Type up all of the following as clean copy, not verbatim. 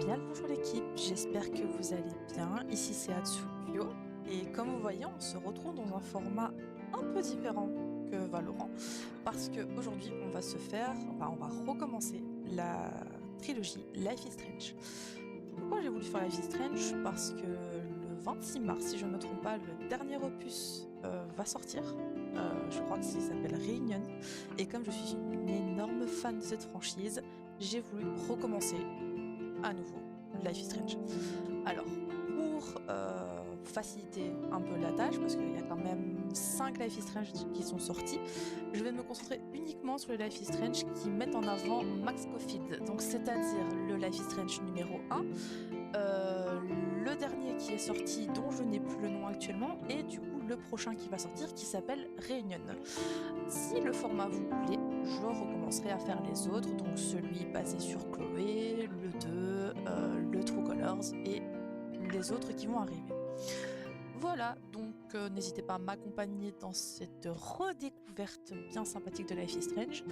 bien le bonjour l'équipe, j'espère que vous allez bien. Ici c'est Atsukyo et comme vous voyez on se retrouve dans un format un peu différent que Valorant parce qu'aujourd'hui on va on va recommencer la trilogie Life is Strange. Pourquoi j'ai voulu faire Life is Strange? Parce que le 26 mars, si je ne me trompe pas, le dernier opus va sortir. Je crois que ça s'appelle Reunion. Et comme je suis une énorme fan de cette franchise, j'ai voulu recommencer à nouveau Life is Strange. Alors, pour faciliter un peu la tâche, parce qu'il y a quand même 5 Life is Strange qui sont sortis, je vais me concentrer uniquement sur les Life is Strange qui mettent en avant Max Caulfield, donc c'est-à-dire le Life is Strange numéro 1, le dernier qui est sorti dont je n'ai plus le nom actuellement, et du coup le prochain qui va sortir qui s'appelle Reunion. Si le format vous plaît, je recommencerai à faire les autres, donc celui basé sur Chloé, le 2, le True Colors et les autres qui vont arriver. Voilà, donc n'hésitez pas à m'accompagner dans cette redécouverte bien sympathique de Life is Strange.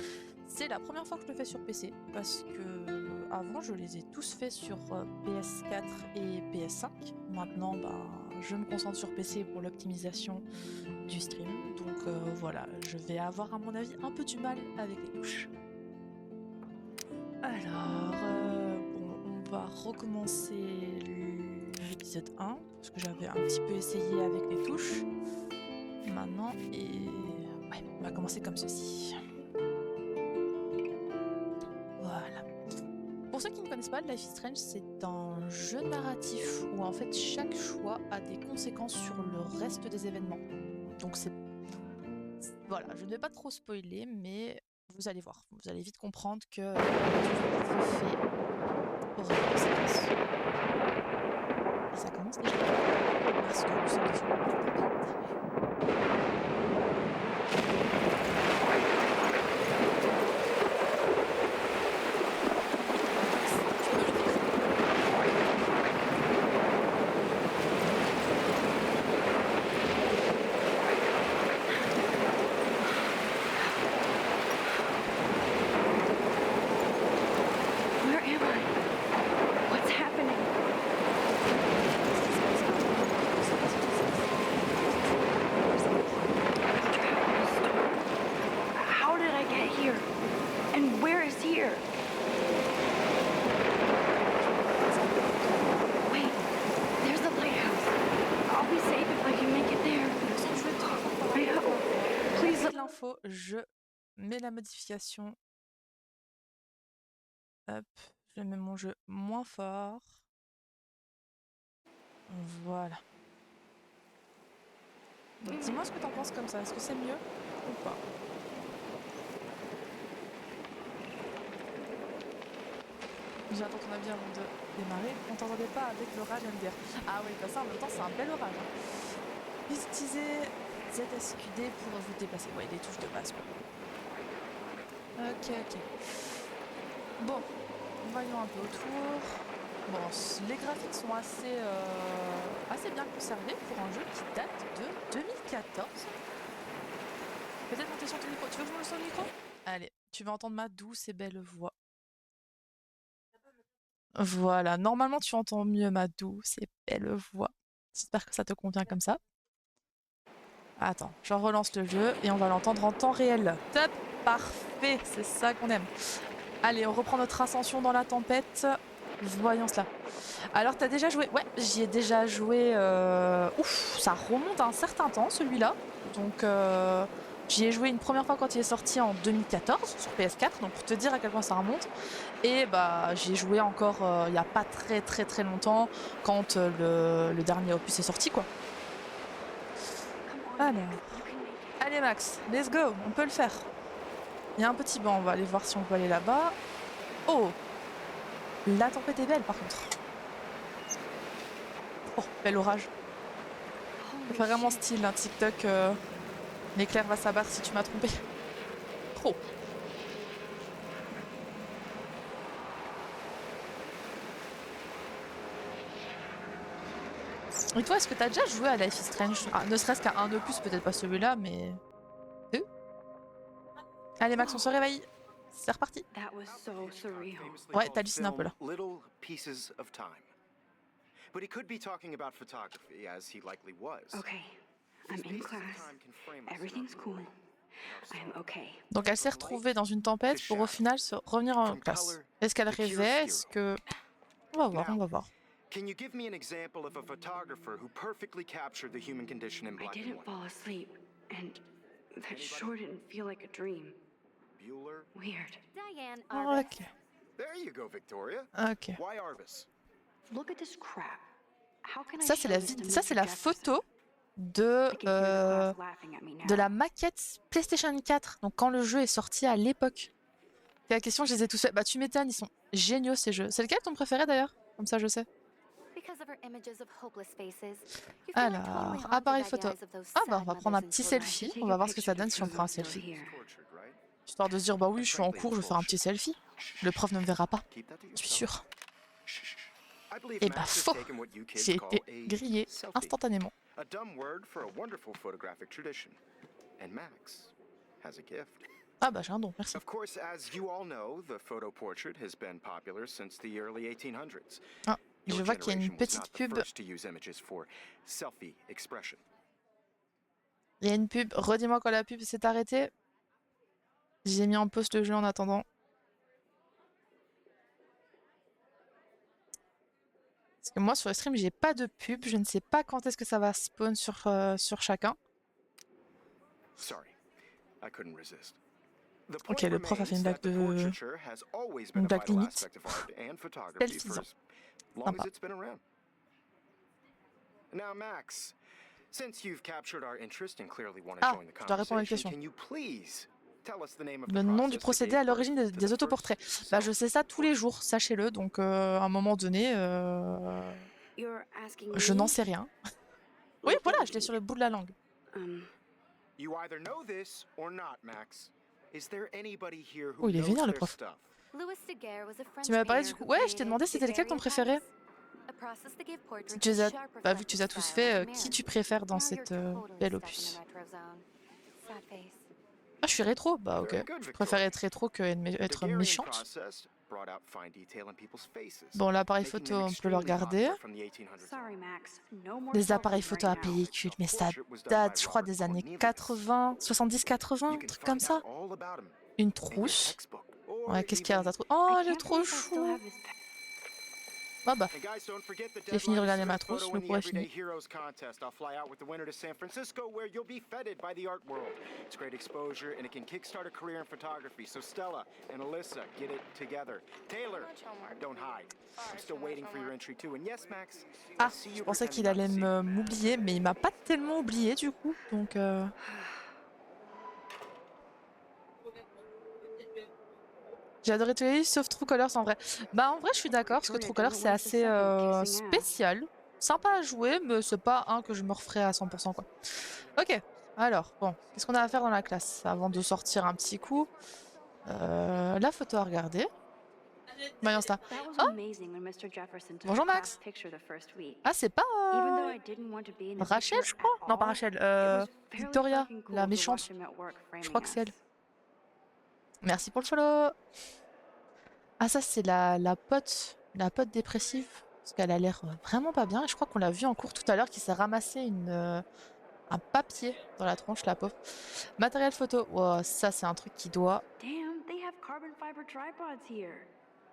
C'est la première fois que je le fais sur PC, parce que avant je les ai tous faits sur PS4 et PS5. Maintenant, je me concentre sur PC pour l'optimisation du stream. Donc voilà, je vais avoir à mon avis un peu du mal avec les touches. Alors, on va recommencer l'épisode 1, parce que j'avais un petit peu essayé avec les touches. Maintenant, ouais, on va commencer comme ceci. Voilà. Pour ceux qui ne connaissent pas, Life is Strange, c'est un jeu narratif où en fait chaque choix a des conséquences sur le reste des événements. Donc voilà, je ne vais pas trop spoiler, mais vous allez voir, vous allez vite comprendre que tout ce que fait aura des conséquences. Et ça commence déjà parce que nous sommes déjà en tempête. Je mets la modification. Hop, je mets mon jeu moins fort. Voilà. Donc dis-moi ce que t'en penses comme ça. Est-ce que c'est mieux ou pas? J'attends ton avis avant de démarrer. On t'entendait pas avec l'orage MDR. Ah oui, ça en même temps c'est un bel orage. Hein. Utilisez ZSQD pour vous déplacer. Ouais, les touches de base quoi. Ok. Bon, voyons un peu autour. Bon, les graphiques sont assez bien conservés pour un jeu qui date de 2014. Peut-être monter sur ton micro. Tu veux que je monte sur le micro? Allez, tu vas entendre ma douce et belle voix. Voilà, normalement tu entends mieux ma douce et belle voix. J'espère que ça te convient comme ça. Attends, j'en relance le jeu et on va l'entendre en temps réel. Top, parfait, c'est ça qu'on aime. Allez, on reprend notre ascension dans la tempête. Voyons cela. Alors, t'as déjà joué? Ouais, j'y ai déjà joué. Ouf, ça remonte à un certain temps celui-là. Donc, j'y ai joué une première fois quand il est sorti en 2014 sur PS4. Donc, pour te dire à quel point ça remonte. Et j'y ai joué encore il n'y a pas très longtemps quand le dernier opus est sorti, quoi. Alors, allez Max, let's go, on peut le faire. Il y a un petit banc, on va aller voir si on peut aller là-bas. Oh, la tempête est belle par contre. Oh, bel orage. Vraiment style, un TikTok. L'éclair va s'abattre si tu m'as trompé. Oh. Et toi, est-ce que t'as déjà joué à Life is Strange? Ne serait-ce qu'à un opus, peut-être pas celui-là, mais... Allez Max, on se réveille. c'est reparti. That was so surreal. Famously Ouais, called t'hallucines un peu là. film Little Pieces of Time. But he could be talking about photography, as he likely was. Okay, I'm These in pieces of class. time can frame us in Everything's our cool. world, in our I am sorrow. okay. Donc elle s'est retrouvée dans une tempête pour au final revenir en classe. Est-ce qu'elle rêvait? Est-ce que... On va voir, on va voir. Can you give me an example of a photographer who perfectly captured the human condition in I black and didn't white? fall asleep, and that sure didn't feel like a dream. Bueller? Weird. Diane Arbus. Ok, There you go, Victoria. ok. Why Arbus? Look at this crap. How can I Ça c'est show la this to ça c'est Mr. la Jefferson? photo de I can hear the class laughing at me now. de la maquette PlayStation 4. Donc quand le jeu est sorti à l'époque. C'est la question, je les ai tous faits. Bah tu m'étonnes, ils sont géniaux ces jeux. C'est lequel ton préféré d'ailleurs? Comme ça je sais. Because of her images of hopeless faces. You feel like Alors, totally haunted appareil by the photo. eyes of those Ah bah on sad va prendre un mothers petit and I should selfie. take On va a voir ce que ça picture donne to si on prove prend un I'm still selfie. here. Tortured, right? Histoire de se dire bah oui je suis en cours, je vais faire un petit selfie. Le prof ne me verra pas, Keep that to je suis yourself. sûre. Shh, shh, shh. I believe Eh bah Max has faux. taken what you kids J'ai call été a grillée selfie. instantanément. A dumb word for a wonderful photographic tradition. And Max has a gift. Ah bah j'ai un don, merci. Of course, as you all know, the photo portrait has been popular since the early 1800s. Ah, Your je vois qu'il y a une generation was petite not the pub. first to use images for selfie expression. Il y a une pub. Redis-moi quand la pub s'est arrêtée. J'ai mis en pause le jeu en attendant. Parce que moi sur le stream j'ai pas de pub. Je ne sais pas quand est-ce que ça va spawn sur chacun. Sorry, I couldn't resist. The Ok, point le prof a fait une remains blague that the de... portraiture has always been Une a blague vital limite. aspect of art and photography Selfies. for as long Sympa. as it's been around. Now, Max, since you've captured our interest and clearly want to Ah, join the je dois répondre à une conversation, question. can you please tell us the name of Le the nom du process that procédé à gave l'origine birth to des the autoportraits. first Bah je sais ça tous les jours, sachez-le. Donc à un moment donné, You're asking je n'en me? sais rien. Oui, voilà, je l'ai sur le bout de la langue. You either know this or not, Max. Is there anybody here who Oh, il est knows vénère le their prof. stuff? Louis Daguerre was a French Tu m'avais parlé painter du coup. who Ouais, je t'ai created demandé c'était lequel ton préféré. daguerreotypes, a process that gave portraits Si tu les a as... sharper Bah, vu que tu les as focus tous style fait, like qui Mary. tu préfères dans Now you're cette totally belle stuck in opus? the retro zone. Sad face. Ah, je suis rétro. Bah ok. Very good, Je préfère Victoria. être rétro que The être Daguerrean méchante. process brought out fine detail in people's faces, Bon, l'appareil making photo, them on peut le extremely regarder. popular from the 1800s Sorry, on. Max. No more Des appareils selfies photo right à now. pellicule, mais ça Portrait was done by date, je crois, Robert des années Cornelius. 80, 70-80, You un can truc comme find ça. out all about him Une in your trousse. textbook, or Ouais, qu'est-ce qu'il y a dans even... ta trousse? Oh, I elle est can't trop believe I still chou. have this Ah bah, And guys, don't forget the j'ai fini de deadline regarder to ma submit a trousse, photo le in the cours est Everyday fini. Heroes contest. I'll fly out with the winner to San Francisco, where you'll be feted by the art world. It's great exposure, and it can kickstart a career in photography. So Stella and Alyssa, get it together. Taylor, don't hide. I'm still waiting for your entry too. And yes, Max, I Ah, see je you pensais qu'il pretending allait not to see. m'oublier, mais il m'a pas tellement oublié du coup, donc... J'ai adoré tous les livres sauf True Colors en vrai. Bah en vrai je suis d'accord parce que True Colors c'est assez spécial. Sympa à jouer mais c'est pas un que je me referai à 100% quoi. Ok, alors bon, qu'est-ce qu'on a à faire dans la classe avant de sortir un petit coup? La photo à regarder. Bah Insta. That was Oh, amazing when Mr. Jefferson took bonjour the class Max. picture the first week. Ah c'est pas Even though I didn't want to be in the Rachel picture je crois? at Non pas all, Rachel, it was fairly Victoria, fucking cool la to méchante. watch him at work Je framing crois que c'est elle. us. Merci pour le follow. Ah ça c'est la pote dépressive. Parce qu'elle a l'air vraiment pas bien. Et je crois qu'on l'a vu en cours tout à l'heure qui s'est ramassé un papier dans la tronche, la pauvre. Matériel photo. Wow, ça c'est un truc qui doit... Damn, they have carbon fiber tripods here.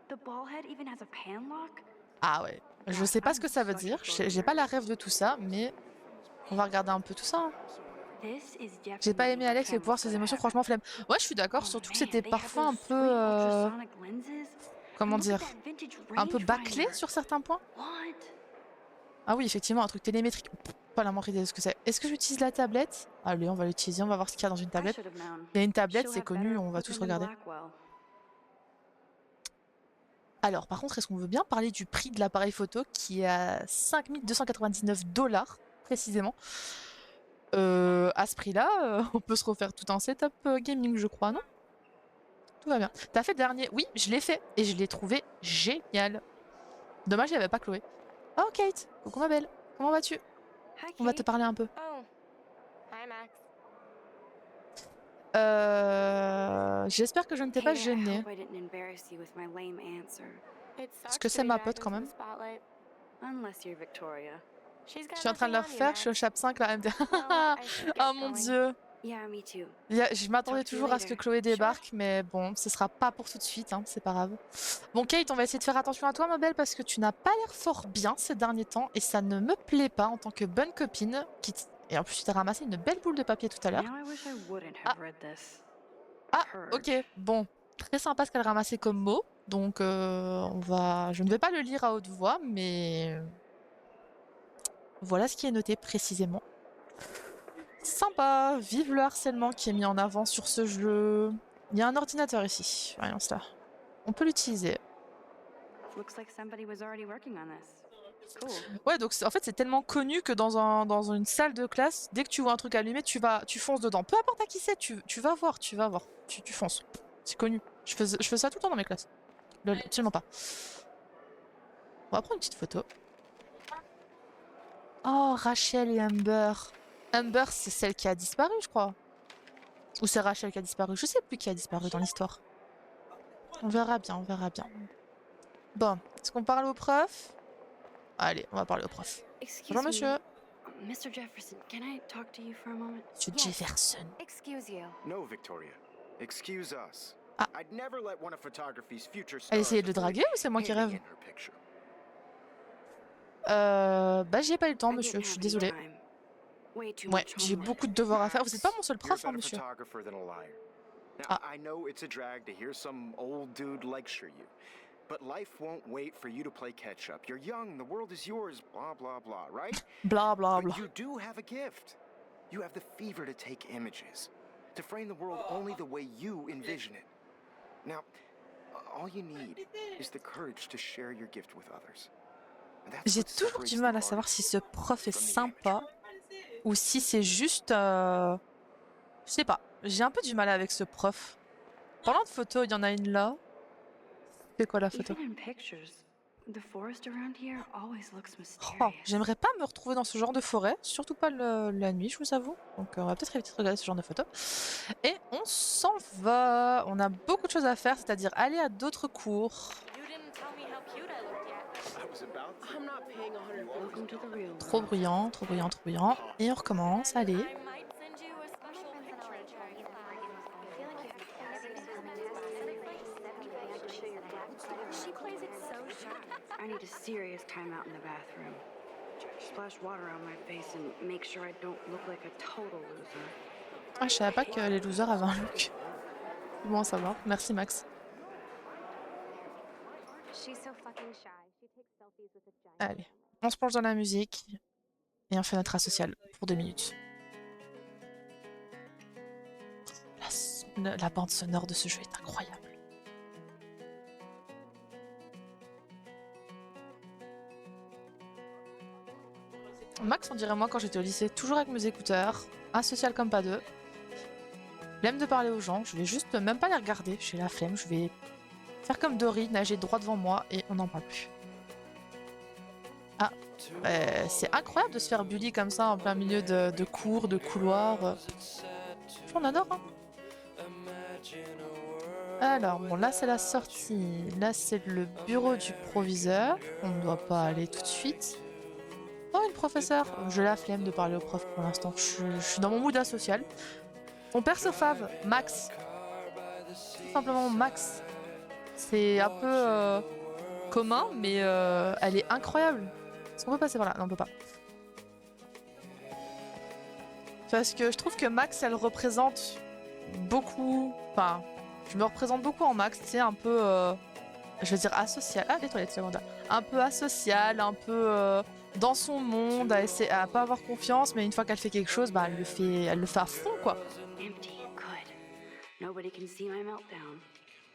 The ball head even has a pan lock. Ah ouais. Je sais pas ce que ça veut dire. J'ai pas la rêve de tout ça, mais on va regarder un peu tout ça. Hein. J'ai pas aimé Alex et pouvoir ses émotions, franchement flemme. Ouais, je suis d'accord, surtout que c'était parfois un peu... comment dire? Un peu bâclé sur certains points. Ah oui, effectivement, un truc télémétrique. Pas la moindre idée de ce que c'est. Est-ce que j'utilise la tablette? Allez, on va l'utiliser, on va voir ce qu'il y a dans une tablette. Il y a une tablette, c'est connu, on va tous regarder. Alors, par contre, est-ce qu'on veut bien parler du prix de l'appareil photo qui est à 5299 $, précisément. À ce prix-là, on peut se refaire tout un setup gaming, je crois, non? Tout va bien. T'as fait le dernier? Oui, je l'ai fait et je l'ai trouvé génial. Dommage, il n'y avait pas Chloé. Oh, Kate! Coucou ma belle. Comment vas-tu? On va te parler un peu. Oh. Hi, Max. J'espère que je ne t'ai pas Hey, I gêné. hope I didn't embarrass you with my lame answer. Parce que c'est ma pote quand même. Unless you're Victoria. Je suis en train de le refaire, je suis au chapitre 5 là. Oh mon dieu. Yeah, me too. Je m'attendais toujours à ce que Chloé débarque, mais bon, ce sera pas pour tout de suite, hein, c'est pas grave. Bon Kate, on va essayer de faire attention à toi ma belle, parce que tu n'as pas l'air fort bien ces derniers temps, et ça ne me plaît pas en tant que bonne copine. Et en plus tu t'as ramassé une belle boule de papier tout à l'heure. Now I wish I wouldn't Ah. have read this. Ah, Purge. ok, bon. Très sympa ce qu'elle ramassait comme mot, donc je ne vais pas le lire à haute voix, mais voilà ce qui est noté précisément. Sympa, vive le harcèlement qui est mis en avant sur ce jeu. Il y a un ordinateur ici, voyons cela. On peut l'utiliser. Looks like somebody was already working on this. Cool. Ouais, donc en fait c'est tellement connu que dans une salle de classe, dès que tu vois un truc allumé, tu fonces dedans. Peu importe à qui c'est, tu vas voir. Tu fonces. C'est connu. Je fais ça tout le temps dans mes classes. Lol, absolument pas. On va prendre une petite photo. Oh, Rachel et Amber. Amber, c'est celle qui a disparu, je crois. Ou c'est Rachel qui a disparu. Je sais plus qui a disparu dans l'histoire. On verra bien, on verra bien. Bon, est-ce qu'on parle au prof? Allez, on va parler au prof. Excuse Bonjour me, monsieur. Mr. Jefferson, can I talk to you for a moment? Monsieur Yes. Jefferson. Excuse you. No, Victoria. Excuse us. Ah. I'd never let one of photography's future stars Elle essayait de le avoid draguer ou c'est moi qui handing rêve? in her picture. Bah j'ai pas eu le temps I monsieur, didn't je suis have any désolée. time. Way too Ouais, much j'ai homework. beaucoup de devoirs à faire. Vous êtes pas mon seul You're a prof, hein, better monsieur. photographer than a liar. Now, Ah. I know it's a drag to hear some old dude lecture you, but life won't wait for you to play catch up. You're young, the world is yours, blah, blah, blah, right? Bla bla bla. But you do have a gift. You have the fever to take images, to frame the world only the way you envision it. Now, all you need is the courage to share your gift with others. And that's J'ai what toujours separates du the mal à savoir artist si ce prof est from the sympa amateur. ou si c'est juste... Je sais pas, j'ai un peu du mal avec ce prof. Parlant de photos, il y en a une là. C'est quoi la photo? Even in pictures, the forest around here always looks Oh, mysterious. j'aimerais pas me retrouver dans ce genre de forêt, surtout pas la nuit, je vous avoue. Donc on va peut-être éviter de regarder ce genre de photos. Et on s'en va. On a beaucoup de choses à faire, c'est-à-dire aller à d'autres cours. You didn't tell me how cute I looked yet. I was about to. I'm not paying 100. Welcome to the real world. Trop bruyant, trop bruyant, trop bruyant. Et on recommence, allez. I might send you a special picture. She plays it so sharp. I need a serious timeout in the bathroom. Splash water on my face and make sure I don't look like a total loser. Ah, je savais pas que les losers avaient un look. C'est bon à savoir. Merci Max. She's so fucking shy. She takes selfies with a giant. Allez, on se plonge dans la musique et on fait notre asocial pour 2 minutes. La bande sonore de ce jeu est incroyable. Max, on dirait moi quand j'étais au lycée, toujours avec mes écouteurs, asocial comme pas deux. Flemme de parler aux gens, je vais juste même pas les regarder, j'ai la flemme, je vais faire comme Dory, nager droit devant moi et on n'en parle plus. Ah, c'est incroyable de se faire bully comme ça en plein milieu de cours, de couloirs. On adore, hein. Alors, bon, là c'est la sortie, là c'est le bureau du proviseur, on ne doit pas aller tout de suite. Oh, une professeure, j'ai la flemme de parler au prof pour l'instant, je suis dans mon mood asocial. Ton perso fave, Max. Tout simplement Max. C'est un peu commun, mais elle est incroyable. Est-ce qu'on peut passer par là? Non, on peut pas. Parce que je trouve que Max, elle représente beaucoup... Enfin, je me représente beaucoup en Max, tu sais, un peu... je veux dire asocial. Ah, les toilettes, c'est bon. Un peu asocial, un peu dans son monde, à pas avoir confiance, mais une fois qu'elle fait quelque chose, bah, elle le fait à fond, quoi. Empty. Good. Nobody can see my meltdown.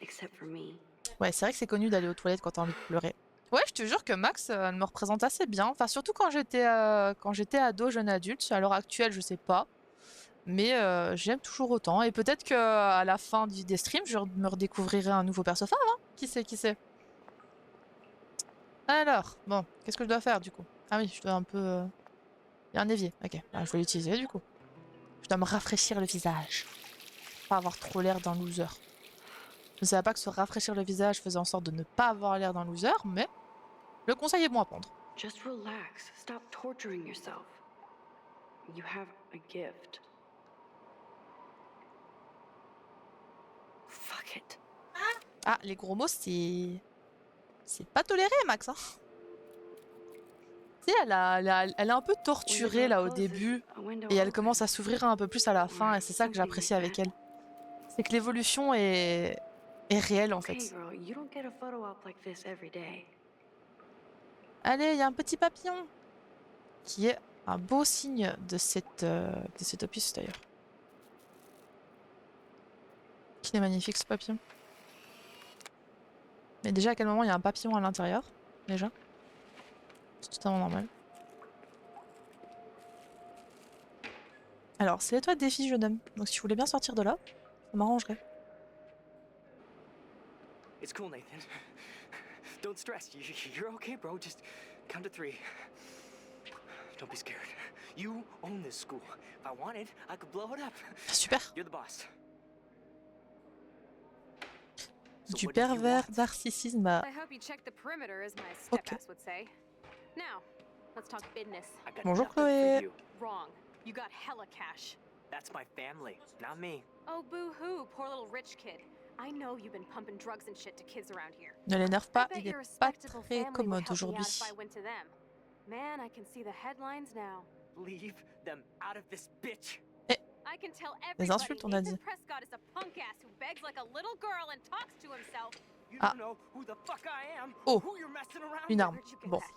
Except for me. Ouais, c'est vrai que c'est connu d'aller aux toilettes quand t'as envie de pleurer. Ouais, je te jure que Max, elle me représente assez bien. Enfin, surtout quand j'étais ado, jeune adulte. À l'heure actuelle, je sais pas. Mais j'aime toujours autant. Et peut-être qu'à la fin des streams, je me redécouvrirai un nouveau perso fave, hein. Qui sait, qui sait. Alors, bon, qu'est-ce que je dois faire du coup? Ah oui, je dois un peu... Il y a un évier, ok. Bah, je vais l'utiliser du coup. Je dois me rafraîchir le visage. pas avoir trop l'air d'un loser. Je ne savais pas que se rafraîchir le visage faisait en sorte de ne pas avoir l'air d'un loser, mais le conseil est bon à prendre. Just relax. Stop torturing yourself. You have a gift. Fuck it. Ah, les gros mots, c'est pas toléré, Max. Hein. Tu sais, elle est un peu torturée là au début, et elle commence à s'ouvrir un peu plus à la fin, et c'est ça que j'apprécie avec elle. C'est que l'évolution est réelle en fait. Okay, girl, you don't get a photo op like this every day. Allez, il y a un petit papillon, qui est un beau signe de cet opus d'ailleurs. Qu'il est magnifique ce papillon. Mais déjà, à quel moment il y a un papillon à l'intérieur? Déjà. C'est totalement normal. Alors, c'est à toi de défi, jeune homme. Donc si tu voulais bien sortir de là, ça m'arrangerait. It's cool, Nathan. Don't stress. You're okay, bro. Just count to 3. Don't be scared. You own this school. If I wanted, I could blow it up. Super. You're the boss. Du pervers narcissisme à... I hope you checked the perimeter, as my Okay. step-ass would say. Now, let's talk business. I got Bonjour, nothing Chloé. for you. Wrong. You got hella cash. That's my family, not me. Oh, boo-hoo, poor little rich kid. I know you've been pumping drugs and shit to kids around here. Ne l'énerve I pas, bet il est your pas respectable très family would commode help me out aujourd'hui. if I went to them. Man, I can see the headlines now. Leave them out of this bitch. I can tell Les everybody insultes, on a Nathan dit. Prescott is a punk ass who begs like a little girl and talks to himself. You Ah. don't know who the fuck I am. Oh. Who you're messing around Une with. arme. Where'd you get Bon. that?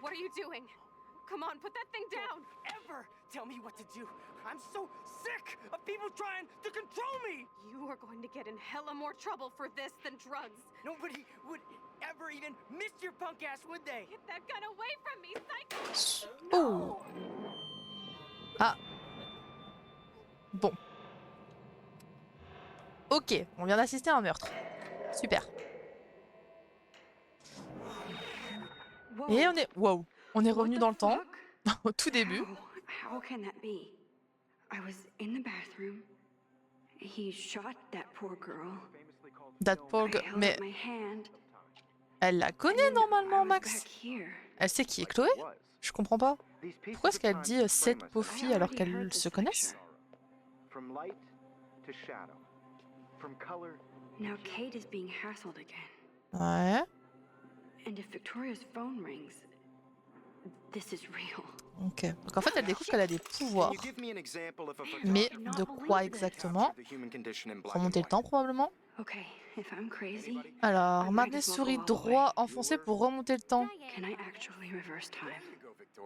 What are you doing? Come on, put that thing down. Ever tell me what to do. I'm so sick of people trying to control me. You are going to get in hella more trouble for this than drugs. Nobody would ever even miss your punk ass, would they? Get that gun away from me, psycho! Oh. Ah. Bon. Ok, on vient d'assister à un meurtre. Super. Et on est... Wow. On est revenu dans le temps, au tout début. How can that be? I was in the bathroom. He shot that poor girl. That poor I girl. held Mais up my hand. elle la connaît and normalement, I was Max. back here. Elle sait qui est Chloé? Je comprends pas. Pourquoi est-ce qu'elle dit cette pauvre fille alors qu'elles se connaissent? From light to shadow. From color. Now Kate is being hassled again. Ouais. And if Victoria's phone rings, this is real. Ok. Donc en fait, elle découvre qu'elle a des pouvoirs. Can you give me an example of a Mais photographer de quoi exactement? captured the human condition in black and Remonter le white? temps probablement. Okay, if I'm crazy, Alors, maintenez souris droit enfoncé pour remonter le temps. can I actually reverse time?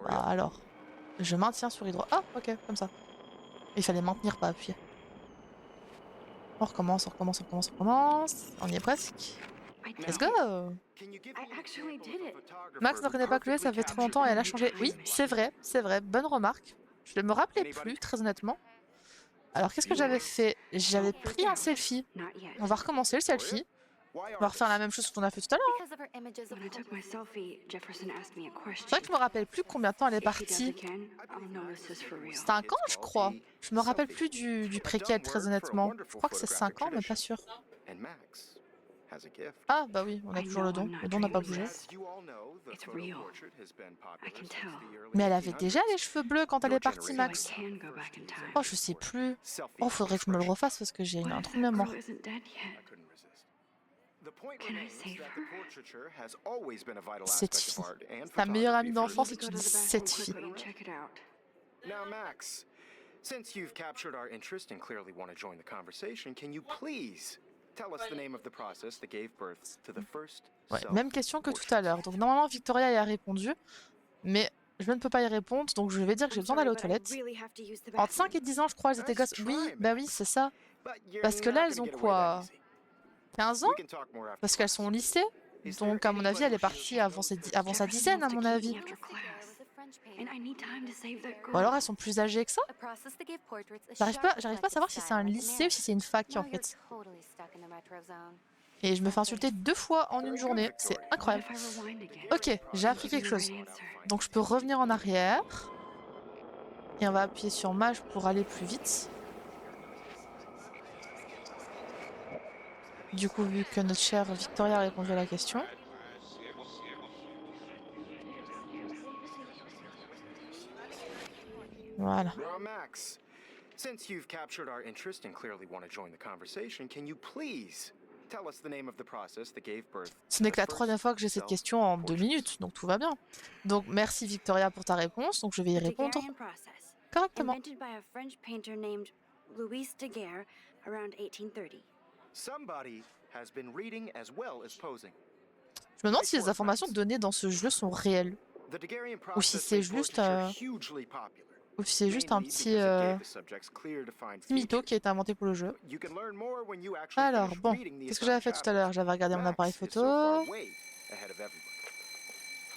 Bah alors, je maintiens souris droit. Ah, ok, comme ça. Il fallait maintenir, pas appuyer. On recommence, on recommence, on recommence, on recommence. On y est presque. I Let's did it. go! Can you give I me an actually example did of a it. photographer Max ne who connaît pas Chloé, ça perfectly fait trop longtemps et elle a changé. Oui, c'est vrai, bonne remarque. Je ne me rappelais plus, très honnêtement. Alors, qu'est-ce que j'avais fait? J'avais pris un selfie. Not yet. On va recommencer le selfie. Why On va refaire la même chose qu'on a fait tout à l'heure. Because of her images of When I took my hopeless selfie, Jefferson asked me a question. C'est vrai que je me rappelle plus combien de temps elle est If he does partie. again, I'll know this is for real. 5 ans, je crois. Je me rappelle plus du préquel, très honnêtement. Je crois que c'est 5 ans, mais pas sûr. And Max has a gift. Ah, bah oui, on a toujours le don. Le don n'a pas bougé. As you all know, the It's photo real. portrait has been I popular can since tell. the early Mais elle avait 1800s. déjà les cheveux bleus quand elle est partie, So I Max. can go back in time. Oh, je sais plus. Selfie Oh, faudrait que je me le refasse parce que j'ai What un if trou de that mémoire. girl isn't dead I yet? couldn't resist. The point Can I remains save that her? the portraiture has always been a vital Cette aspect fille. of art and Ta meilleure amie photography for d'enfance Need et to tu go dis to the cette bathroom fille. quickly and check it out. Now, Max, since you've captured our interest and clearly want to join the conversation, can you please tell us the name of the process that gave birth to the first Ouais, même question que tout à l'heure. Donc normalement Victoria y a répondu, mais je ne peux pas y répondre, donc je vais dire que j'ai besoin d'aller aux toilettes. Entre 5 et 10 ans, je crois, elles étaient gosses. Oui, bah oui, c'est ça. Parce que là, elles ont quoi, 15 ans? Parce qu'elles sont au lycée. Donc à mon avis, elle est partie avant sa dizaine, à mon avis. After class. And I need time to save that girl. Ou alors elles sont plus âgées que ça. a process that gave portraits a J'arrive sharp pas à savoir si c'est un reflective lycée ou si c'est une fac en Now you're fait. totally stuck in the retro zone. Et je me fais insulter 2 fois en une journée. C'est What incroyable. if I rewind again? Ok, j'ai appris quelque chose. Donc je peux revenir en arrière. Et on va appuyer sur Maj pour aller plus vite. Du coup, vu que notre chère Victoria a répondu à la question. Voilà. Max, since you've captured our interest and clearly want to join the conversation, can you please tell us the name of the process that gave birth? Ce n'est que la troisième fois que j'ai cette question en 2 minutes, donc tout va bien. Donc merci Victoria pour ta réponse, donc je vais y The répondre Daguerrean process, correctement. invented by a French painter named Louis Daguerre around 1830. Somebody has been reading as well as posing. Je me demande si les informations données dans ce jeu sont réelles, The Daguerrean ou si process c'est made juste, portraiture hugely popular. ou si c'est juste un Mainly petit, because it gave the subjects clear defined mytho features. qui a été inventé pour le jeu. You can learn more when you actually Alors finish bon, reading the qu'est-ce que j'avais fait assigned tout à l'heure? chapters. J'avais regardé mon appareil Max is so far photo, way ahead of everybody.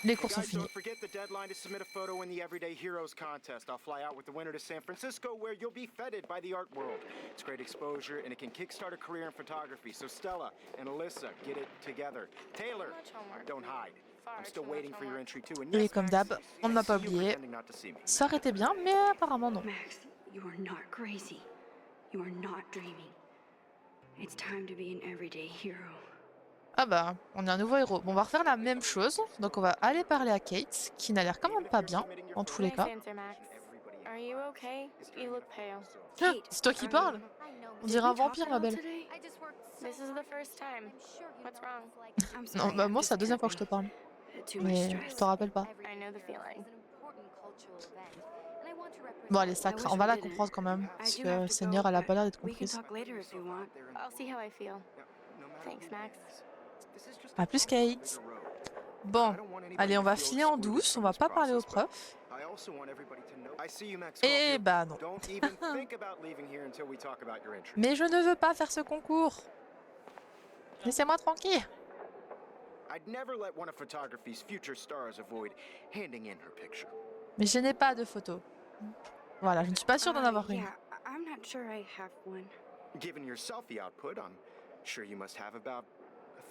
les Hey cours sont guys, finis. don't forget the deadline to submit a photo in the Everyday Heroes contest. I'll fly out with the winner to San Francisco, where you'll be feted by the art world. It's great exposure, and it can kickstart a career in photography. So Stella and Alyssa, get it together. Taylor, don't hide. I'm still waiting for your entry too. And Et yes, comme Max, d'hab, on ne m'a I pas see you oublié. pretending not to see me. Ça aurait été bien, mais apparemment non. Max, you are not crazy. You are not dreaming. It's time to be an everyday hero. Ah bah, on est un nouveau héros. Bon, on va refaire la même chose. Donc on va aller parler à Kate, qui n'a l'air quand même pas bien, en tous les cas. answer, Max. Are you okay? You look pale. Ah, c'est toi qui parles? On dirait un Did we talk vampire, at ma all belle. today? This is the first time. What's wrong? I'm Non, sorry, bah I'm moi just c'est la deuxième fois que je te tripping. parle. Too much Mais je stress. t'en rappelle pas. I know the feeling. Bon allez, sacre, on va la comprendre quand même. Parce que Seigneur, elle a pas l'air d'être We can comprise. talk later if you want. I'll see how I feel. Thanks, Max. À plus Kate. Bon, allez, on va filer en douce, on va pas parler au prof. Et bah non. Mais je ne veux pas faire ce concours. Laissez-moi tranquille. I'd never let one of photography's future stars avoid handing in her picture. Mais je n'ai pas de photo. Voilà, je ne suis pas sûre d'en avoir une. Yeah, I'm not sure I have one. Given your selfie output, I'm sure you must have about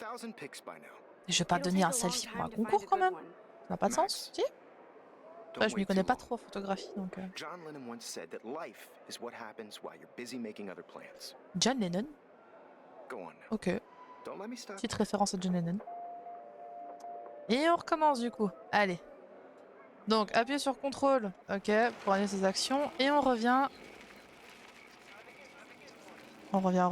1,000 pics by now. Et je vais pas It'll donner take un a long selfie time pour un to find a concours quand good même. one. Ça n'a pas de sens, si? Don't Ouais, je m'y wait connais too pas long. trop en photographie, donc... John Lennon once said that life is what happens while you're busy making other plans. John Lennon? Go on now. Ok, Don't let me stop. petite référence à John Lennon. Et on recommence du coup. Allez. Donc, appuyez sur CTRL, ok, pour annuler ses actions. Et on revient... On revient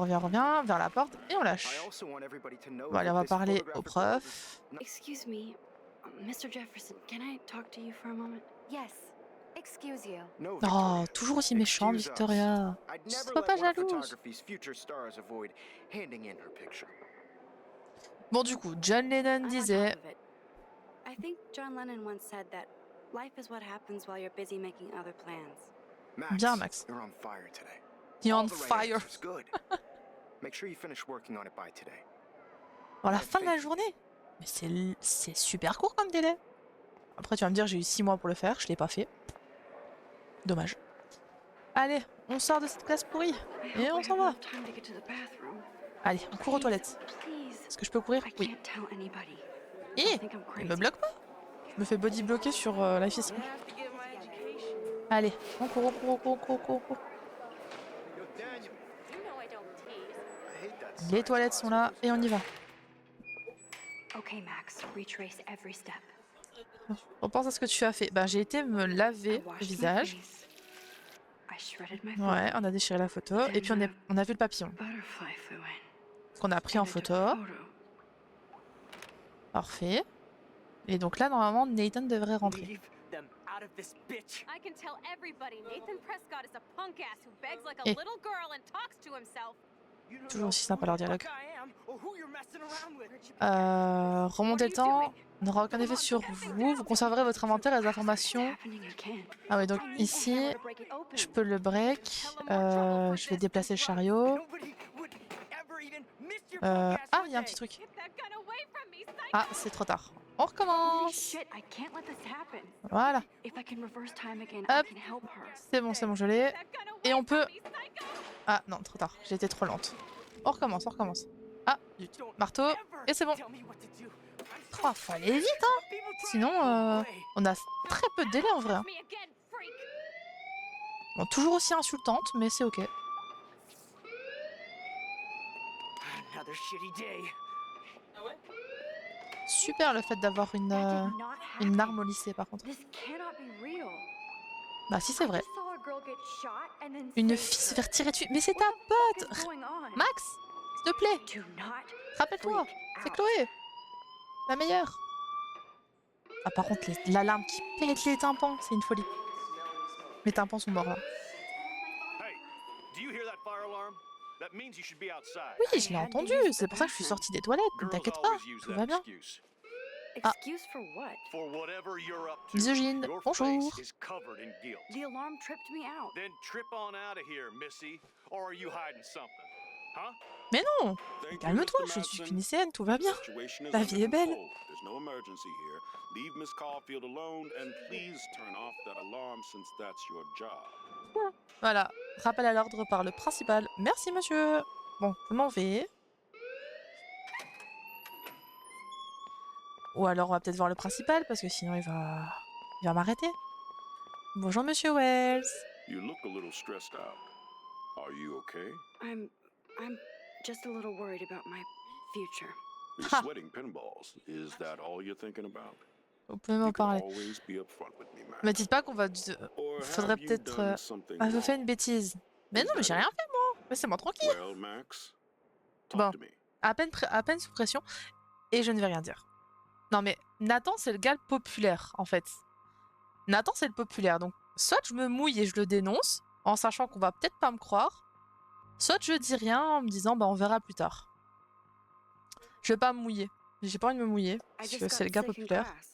vers la porte et on lâche. I also want everybody to know Bon, allez, on that va this parler au photographic world prof. is- Excuse me, Mr. Jefferson, can I talk to you for a moment? Yes. Excuse you. No, Oh, Victoria. toujours aussi méchante, Excuse us. Victoria. I'd Sois never pas let one of jalouse. photography's future stars avoid handing in her picture. Bon, du coup, John Lennon I'm on disait... top of it. I think John Lennon once said that life is what happens while you're busy making other plans. Max, Bien, Max. you're on fire today. You're on All the right fire. answers, good. Make sure you finish working on it by today. Dans la fin de la journée. Mais c'est super court comme délai. Après, tu vas me dire, j'ai eu 6 mois pour le faire, je l'ai pas fait. Dommage. Allez, on sort de cette classe pourrie. I Et hope on I s'en have va. enough time to get to the bathroom. Allez, on court aux toilettes. Please. Est-ce que je peux courir? I Oui. can't tell anybody. Eh, They'll think I'm il crazy. me bloque pas. Je me fais body bloquer sur Life is Strange. Allez, on court. You know I don't tease. Les toilettes sont là et on y va. Okay, Max, retrace every step. On pense à ce que tu as fait. Bah, j'ai été me I laver le washed my visage. face. I shredded my Ouais, on a déchiré la photo. Et puis on a vu le papillon butterfly flew in. qu'on a pris en And I took photo. a photo. Parfait. Et donc là, normalement, Nathan devrait rentrer. Leave them out of this bitch. I can tell everybody Nathan Prescott is a punk ass who begs like a Eh. little girl and talks to himself. You don't Toujours know aussi sympa who leur the dialogue. fuck I am or who you're messing around with. Remonter le temps n'aura aucun effet sur vous. Vous conserverez votre inventaire et les It's informations. happening again. Ah ouais, donc ici, je peux le break. Je vais déplacer le chariot. Nobody would ever even miss your Ah, podcast, il y a un would petit they? truc. Get that gun away from me, psycho! Ah, c'est trop tard. On Holy recommence. shit, I can't let this happen. Voilà. If I can reverse time again, Hop. I can help her. C'est bon, je l'ai. Get that gun away Et on from peut... me, psycho! Ah non, trop tard. J'ai été trop lente. On recommence. Ah, du Don't marteau. ever Et c'est bon. tell me what to do. I'm Oh, faut aller vite, hein. people try Sinon, to go away. on a très peu de délai en vrai. hein. Me again, freak! Bon, toujours aussi insultante, mais c'est ok. Now Another shitty day. Super le fait d'avoir That did not une happen. arme au lycée par contre. This cannot be real. Bah si c'est I vrai. just saw a girl get shot and then Une saved fille se her. faire tirer dessus. Mais c'est What ta the fuck pote! is going on? Max, s'il te plaît, Do not rappelle-toi, freak c'est out. Chloé, la meilleure. Ah par contre, l'alarme qui pète les tympans, c'est une folie. Mes tympans sont morts là. Hey, do you hear that fire alarm? That means you should be outside. Oui, je l'ai entendu, c'est pour ça que je suis sortie des toilettes, ne Girls t'inquiète pas, always use tout that va bien. excuse. Excuse for what? For whatever you're up to. Misogyne, Your bonjour. face is covered in guilt. The alarm tripped me out. Then trip on out of here, Missy. Or are you hiding something? Huh? Mais non, calme-toi, je suis qu'une lycéenne, tout va bien. La vie est belle. There's no emergency here. Leave Miss Caulfield alone and please turn off that alarm since that's your job. Voilà, rappel à l'ordre par le principal. Merci monsieur. Bon, je m'en vais. Ou alors on va peut-être voir le principal parce que sinon il va m'arrêter. Bonjour monsieur Wells. You look a little stressed out. Are you okay? I'm just a little worried about my future. You're Ha. sweating pinballs. Is that all you're thinking about? Vous pouvez m'en You can parler. always be upfront with me, man. Me dites pas qu'on va... Or Faudrait have you peut-être... done something Ah, je fais wrong? une bêtise. Mais non, mais j'ai rien fait moi. Laissez-moi tranquille. Well, Max, talk Bon. to me. À peine sous pression. Et je ne vais rien dire. Non mais Nathan c'est le gars le populaire en fait. Nathan c'est le populaire. Donc soit je me mouille et je le dénonce en sachant qu'on va peut-être pas me croire. Soit je dis rien en me disant bah on verra plus tard. Je vais pas me mouiller. J'ai pas envie de me mouiller I parce just que got c'est le gars sick in populaire. class.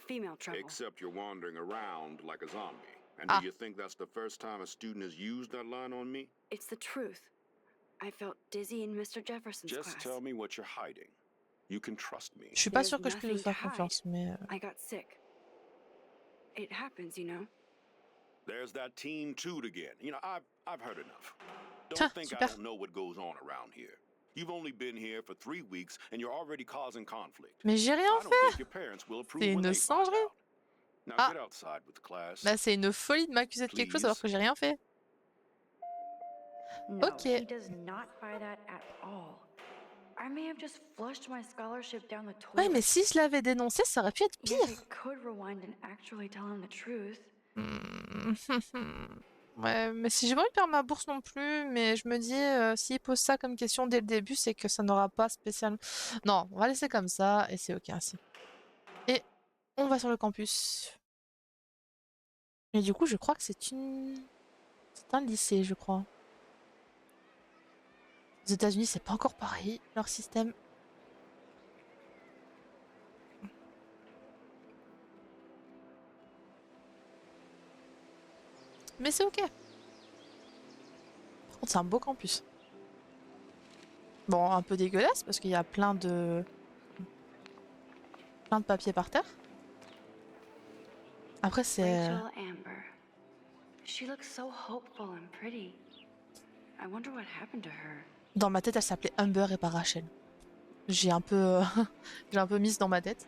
Female trouble. Except you're wandering around like a zombie. And Ah. do you think that's the first time a student has used that line on me? It's the truth. I felt dizzy in Mr. Jefferson's Just class. tell me what you're hiding. You can trust me. Je suis pas There's sûre que je puisse lui nothing to faire hide. confiance mais... I got sick. It happens, you know. There's that Team Toot again. You know, I've heard enough. Tiens, Don't think I super. don't know what goes on around here. You've only been here for 3 weeks and you're already causing conflict. Mais j'ai rien I don't fait. think your parents will approve C'est when une they find singerie. out. Now Ah. get outside with class. Bah c'est une folie de m'accuser de quelque chose alors que j'ai rien fait. No, Ok. he does not buy that at all. I may have just flushed my scholarship down the toilet. Ouais mais si je l'avais dénoncé ça aurait pu être Yes, pire. I could rewind and actually tell him the truth. Ouais, mais si j'ai pas envie de perdre ma bourse non plus, mais je me dis, s'il pose ça comme question dès le début, c'est que ça n'aura pas spécialement... Non, on va laisser comme ça, et c'est ok ainsi. Et on va sur le campus. Et du coup, je crois que c'est un lycée, je crois. Aux États-Unis, c'est pas encore pareil, leur système. Mais c'est ok. Par contre, c'est un beau campus. Bon, un peu dégueulasse parce qu'il y a plein de papiers par terre. Après, c'est... Rachel Amber. She looks so hopeful and pretty. I wonder what happened to her. Dans ma tête, elle s'appelait Amber et pas Rachel. J'ai un peu... j'ai un peu mise dans ma tête.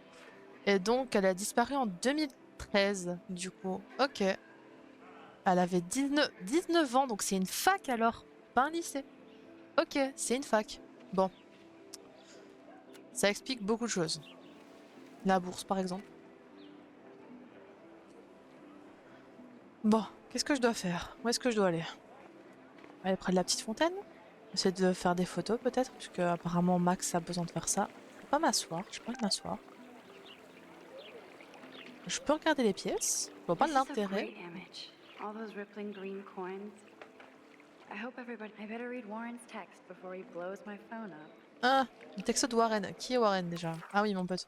Et donc, elle a disparu en 2013, du coup. Ok. Elle avait 19 ans, donc c'est une fac alors, pas un lycée. Ok, c'est une fac. Bon. Ça explique beaucoup de choses. La bourse, par exemple. Bon, qu'est-ce que je dois faire? Où est-ce que je dois aller? Aller près de la petite fontaine? Essayer de faire des photos peut-être, puisque apparemment Max a besoin de faire ça. Je peux pas m'asseoir, je peux pas m'asseoir. Je peux regarder les pièces, je vois pas This is a l'intérêt. great image. All those rippling green coins. I hope everybody. I better read Warren's text before he blows my phone up. Ah, le texto de Warren. Qui est Warren déjà? Ah oui, mon pote.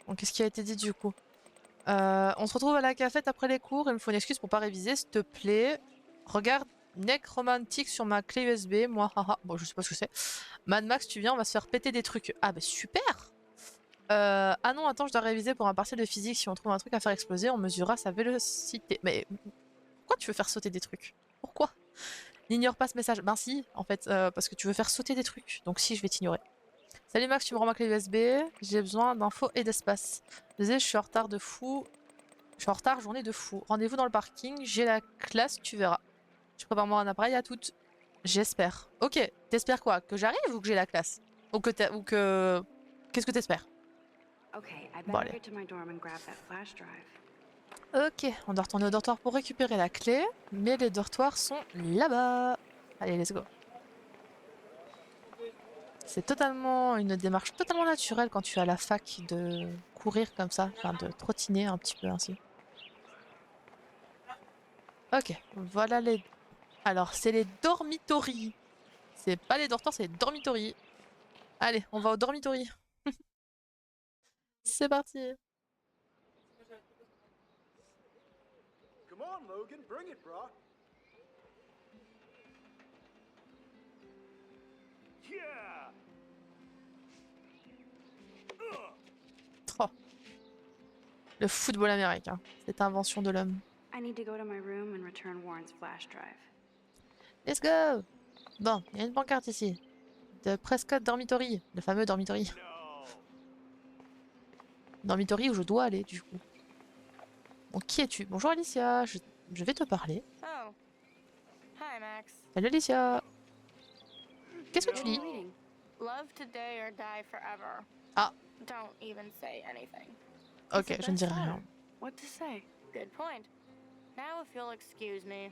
Bon, qu'est-ce qui a été dit du coup? On se retrouve à la cafette après les cours. Il me faut une excuse pour pas réviser, s'il te plaît. Regarde Necromantic sur ma clé USB. Moi, haha. Bon, je sais pas ce que c'est. Mad Max, tu viens, on va se faire péter des trucs. Ah, bah super! Ah non, attends, je dois réviser pour un partiel de physique. Si on trouve un truc à faire exploser, on mesurera sa vélocité. Mais pourquoi tu veux faire sauter des trucs? Pourquoi? N'ignore pas ce message. Ben si, en fait, parce que tu veux faire sauter des trucs. Donc si, je vais t'ignorer. Salut Max, tu me rends ma clé USB. J'ai besoin d'infos et d'espace. Désolé, je suis en retard de fou. Je suis en retard, journée de fou. Rendez-vous dans le parking. J'ai la classe, tu verras. Je prépare moi un appareil à toutes. J'espère. Ok, t'espères quoi? Que j'arrive ou que j'ai la classe? Ou que... Qu'est-ce que t'espères? Okay, I Bon, better allez. get to my dorm and grab that flash drive. Ok, on doit retourner au dortoir pour récupérer la clé, mais les dortoirs sont là-bas. Allez, let's go. C'est totalement une démarche totalement naturelle quand tu es à la fac de courir comme ça, enfin de trottiner un petit peu ainsi. Ok, voilà les... Alors, c'est les dormitories. C'est pas les dortoirs, c'est les dormitories. Allez, on va au dormitory. C'est parti. Come on, Logan, bring it, bro. Yeah! Oh. Le football américain, cette invention de l'homme. I need to go to my room and return Warren's flash drive. Let's go. Bon, il y a une pancarte ici. De Prescott Dormitory, le fameux dormitory. Dormitory où je dois aller, du coup. Bon, qui es-tu? Bonjour Alicia, je vais te parler. Oh. Hi, Max. Salut Alicia. Qu'est-ce que tu lis? Reading. Love today or die forever. Ah. Don't even say anything. Ok, je ne dirai rien. What to say? Good point. Now if you'll excuse me.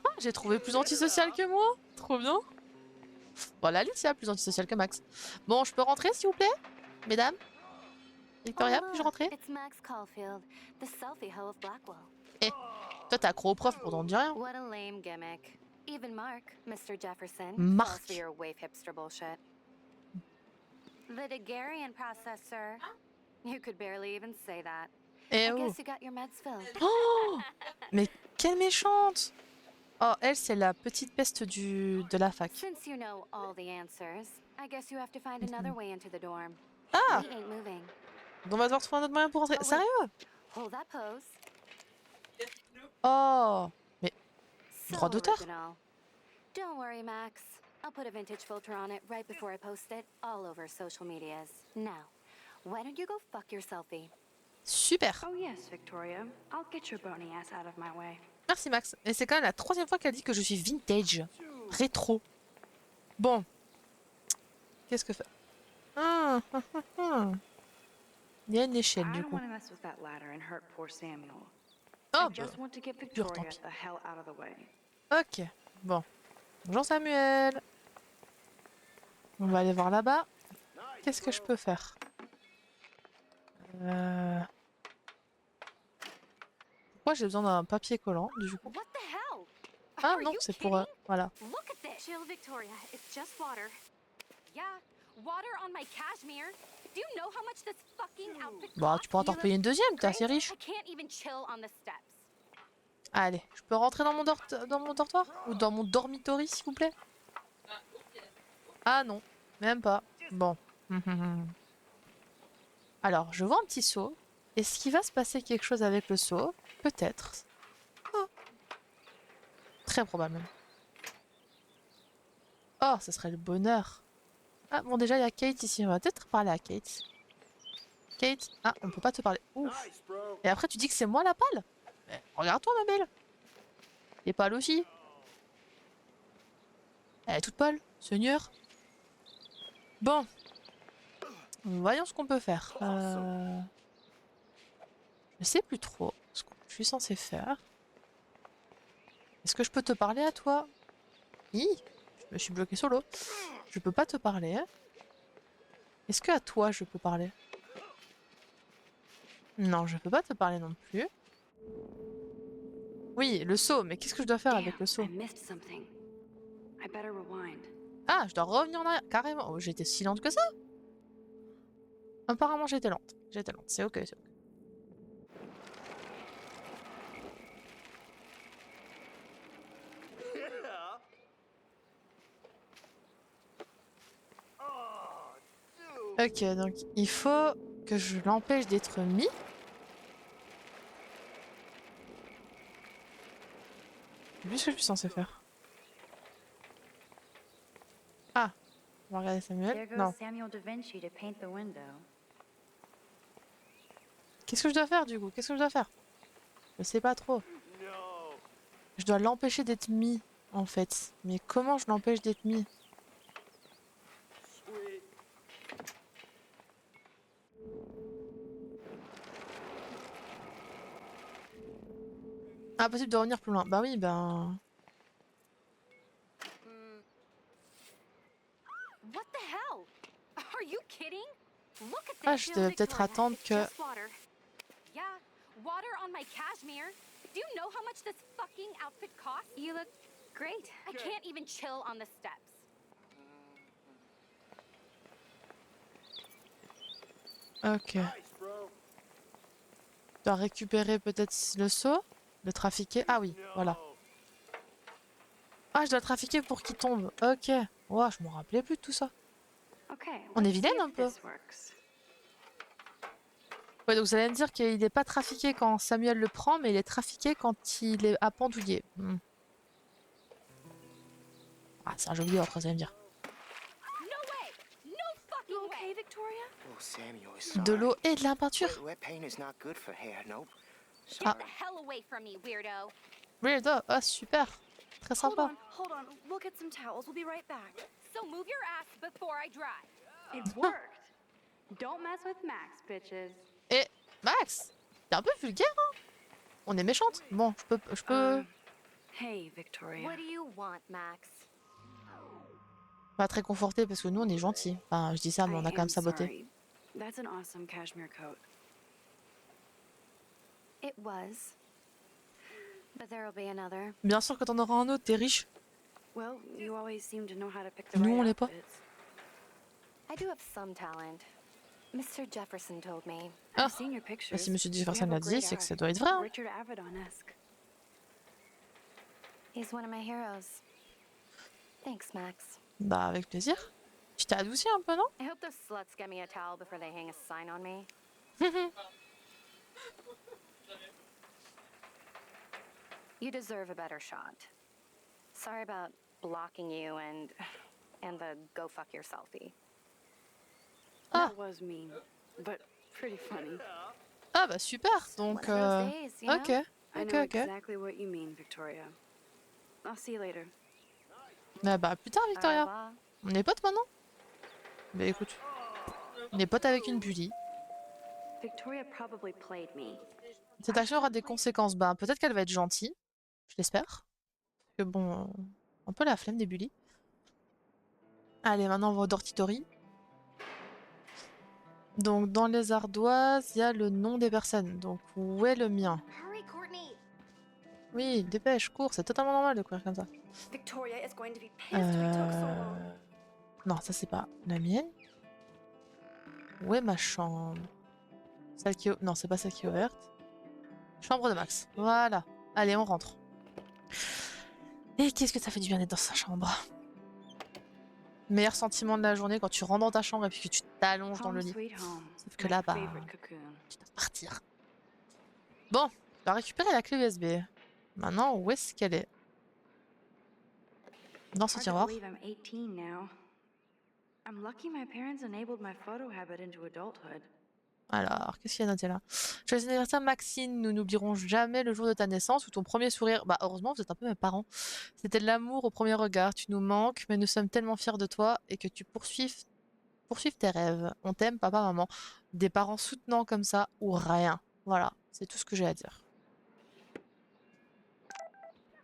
Ah, j'ai trouvé plus antisocial que moi. Trop bien. Voilà Alicia, plus antisocial que Max. Bon, je peux rentrer s'il vous plaît, mesdames? Victoria, puis-je rentrer? It's Max Caulfield, the selfie hoe of Blackwell. Toi t'es accro aux profs, pourtant on ne dit rien. What a lame gimmick. Even Mark, Mr. Jefferson, Mark. falls for your wave hipster bullshit. The Daguerrean process, sir. You could barely even say that. Eh I oh. guess you got your meds filled. Oh, mais quelle méchante! Oh, elle, c'est la petite peste de la fac. Since you know all the answers, I guess you have to find another way into the dorm. Ah! We ain't moving. Donc on va devoir trouver un autre moyen pour rentrer. Oh, wait. Sérieux? Hold that pose. Oh! Mais So droit d'auteur? original. Don't worry, Max. I'll put a vintage filter on it right before I post it all over social medias. Now, why don't you go fuck your selfie? Super! Oh yes, Victoria. I'll get your bony ass out of my way. Merci Max. Et c'est quand même la 3e fois qu'elle dit que je suis vintage. Rétro. Bon. Qu'est-ce que fait... Il y a une échelle I du don't coup. want to mess with that ladder and hurt poor Samuel. Oh, I just want to get tant Victoria pis. the hell out of the way. Ok. Bon. Bonjour Samuel. On va aller voir là-bas. Qu'est-ce que je peux faire? Pourquoi j'ai besoin d'un papier collant du coup? What the hell? Ah Are non, you c'est pour... kidding? voilà. Look at this. Chill, Victoria. It's just water. Yeah, water on my cashmere. Do you know how much this fucking outfit Bah, costs? tu pourras t'en You payer une deuxième, t'es look assez great. riche. I can't even chill on the steps. Allez, je peux rentrer dans mon, dans mon dortoir? Ou dans mon dormitory, s'il vous plaît? Ah non, même pas. Bon. Alors, je vois un petit seau. Est-ce qu'il va se passer quelque chose avec le seau? Peut-être. Oh. Très probablement. Oh, ce serait le bonheur. Ah, bon, déjà, il y a Kate ici. On va peut-être parler à Kate. Kate, ah, on peut pas te parler. Ouf. Nice, bro. Et après, tu dis que c'est moi la pâle? Mais regarde-toi, ma belle. Et pâle aussi. Elle est toute pâle, seigneur. Bon. Voyons ce qu'on peut faire. Je sais plus trop ce que je suis censée faire. Est-ce que je peux te parler à toi? Oui. Je me suis bloquée solo. Je peux pas te parler. Hein. Est-ce que à toi je peux parler? Non, je peux pas te parler non plus. Oui, le seau, mais qu'est-ce que je dois faire avec le seau? I missed something. I better rewind. Ah, je dois revenir en arrière, carrément. Oh, j'étais si lente que ça? Apparemment, j'étais lente. J'étais lente, c'est ok, c'est ok. Ok, donc il faut que je l'empêche d'être mis. Je sais plus ce que je suis censée faire. Ah, on va regarder There Samuel. goes Non. Samuel da Vinci to paint the window. Qu'est-ce que je dois faire du coup? Qu'est-ce que je dois faire? Je sais pas trop. Je dois l'empêcher d'être mis en fait. Mais comment je l'empêche d'être mis? Impossible de revenir plus loin. Bah oui, ben... What the hell? Are you kidding? Look at Ah, this. je devais peut-être Victoria, attendre it's que... just water. Yeah, water on my cashmere. Do you know how much this fucking outfit costs? You look great. I can't even chill on the steps. Ok. Je dois récupérer peut-être le seau, le trafiquer. Ah oui, voilà. Ah, je dois le trafiquer pour qu'il tombe. Ok. Ouah, je me rappelais plus de tout ça. Okay, On est let's see vilaine if un peu. this works. Ouais, donc vous allez me dire qu'il n'est pas trafiqué quand Samuel le prend, mais il est trafiqué quand il est à pendouiller. Ah, c'est un jeu vidéo après, vous allez me dire. No way! No You fucking okay, way! Victoria? Oh, Samuel is De sorry. l'eau et de la peinture. Wet paint is not good for hair, nope. Get Ah. the hell away from me, weirdo! Weirdo. Ah, super. Très sympa. Hold on. We'll get some towels. We'll be right back. So move your ass before I dry. It worked. Don't mess with Max, bitches. Et Max, t'es un peu vulgaire, hein? On est méchante. Bon, je peux Hey, Victoria. What do you want, Max? pas très conforter parce que nous on est gentils. Enfin, je dis ça, mais on a quand même saboté. Sorry. That's an awesome cashmere coat. It was. But there'll be another. Bien sûr que t'en auras un autre, t'es riche. Well, you always seem to know how to pick the Nous, right on l'est pas. outfits. I do have some talent. Mr. Jefferson told me. Ah. I've seen your pictures. Bah, si Monsieur You Jefferson have a l'a dit, great c'est que eye. ça doit être vrai. Hein. Richard Avedon-esque. He's one of my heroes. Thanks, Max. Bah, avec plaisir. Je t'ai adouci un peu, non? I hope those sluts get me a towel before they hang a sign on me. You deserve a better shot. Sorry about blocking you and the go fuck your selfie. Ah. That was mean, but pretty funny. Ah bah super. Donc, One of those days, you know? ok, I ok, know ok. exactly what you mean, Victoria. I'll see you later. Ah bah plus tard, Au Victoria. revoir. On est potes maintenant? Bah écoute, on est potes avec une bully. Victoria probably played me. Cette action aura des conséquences. Bah peut-être qu'elle va être gentille. Je l'espère. Parce que bon, un peu la flemme des bullies. Allez, maintenant on va au Dortitory. Donc dans les ardoises, il y a le nom des personnes. Donc où est le mien? Hurry, Courtney! Oui, dépêche, cours, c'est totalement normal de courir comme ça. Victoria is going to be pissed we took so long. Non, ça c'est pas la mienne. Où est ma chambre? Celle qui est... Non, c'est pas celle qui est ouverte. Chambre de Max. Voilà. Allez, on rentre. Et qu'est-ce que ça fait du bien d'être dans sa chambre. Meilleur sentiment de la journée quand tu rentres dans ta chambre et puis que tu t'allonges dans le Home lit. sweet home. Sauf que My là, bah, favorite cocoon. tu dois partir. Bon, on va récupérer la clé USB. Maintenant, où est-ce qu'elle est? Dans ce Hard to tiroir. believe I'm 18 now. I'm lucky my parents enabled my photo habit into adulthood. Alors, qu'est-ce qu'il y a noté là? Joyeux anniversaire Maxine, nous n'oublierons jamais le jour de ta naissance ou ton premier sourire. Bah heureusement, vous êtes un peu mes parents. C'était de l'amour au premier regard, tu nous manques, mais nous sommes tellement fiers de toi et que tu poursuives tes rêves. On t'aime, papa, maman. Des parents soutenants comme ça ou rien. Voilà, c'est tout ce que j'ai à dire.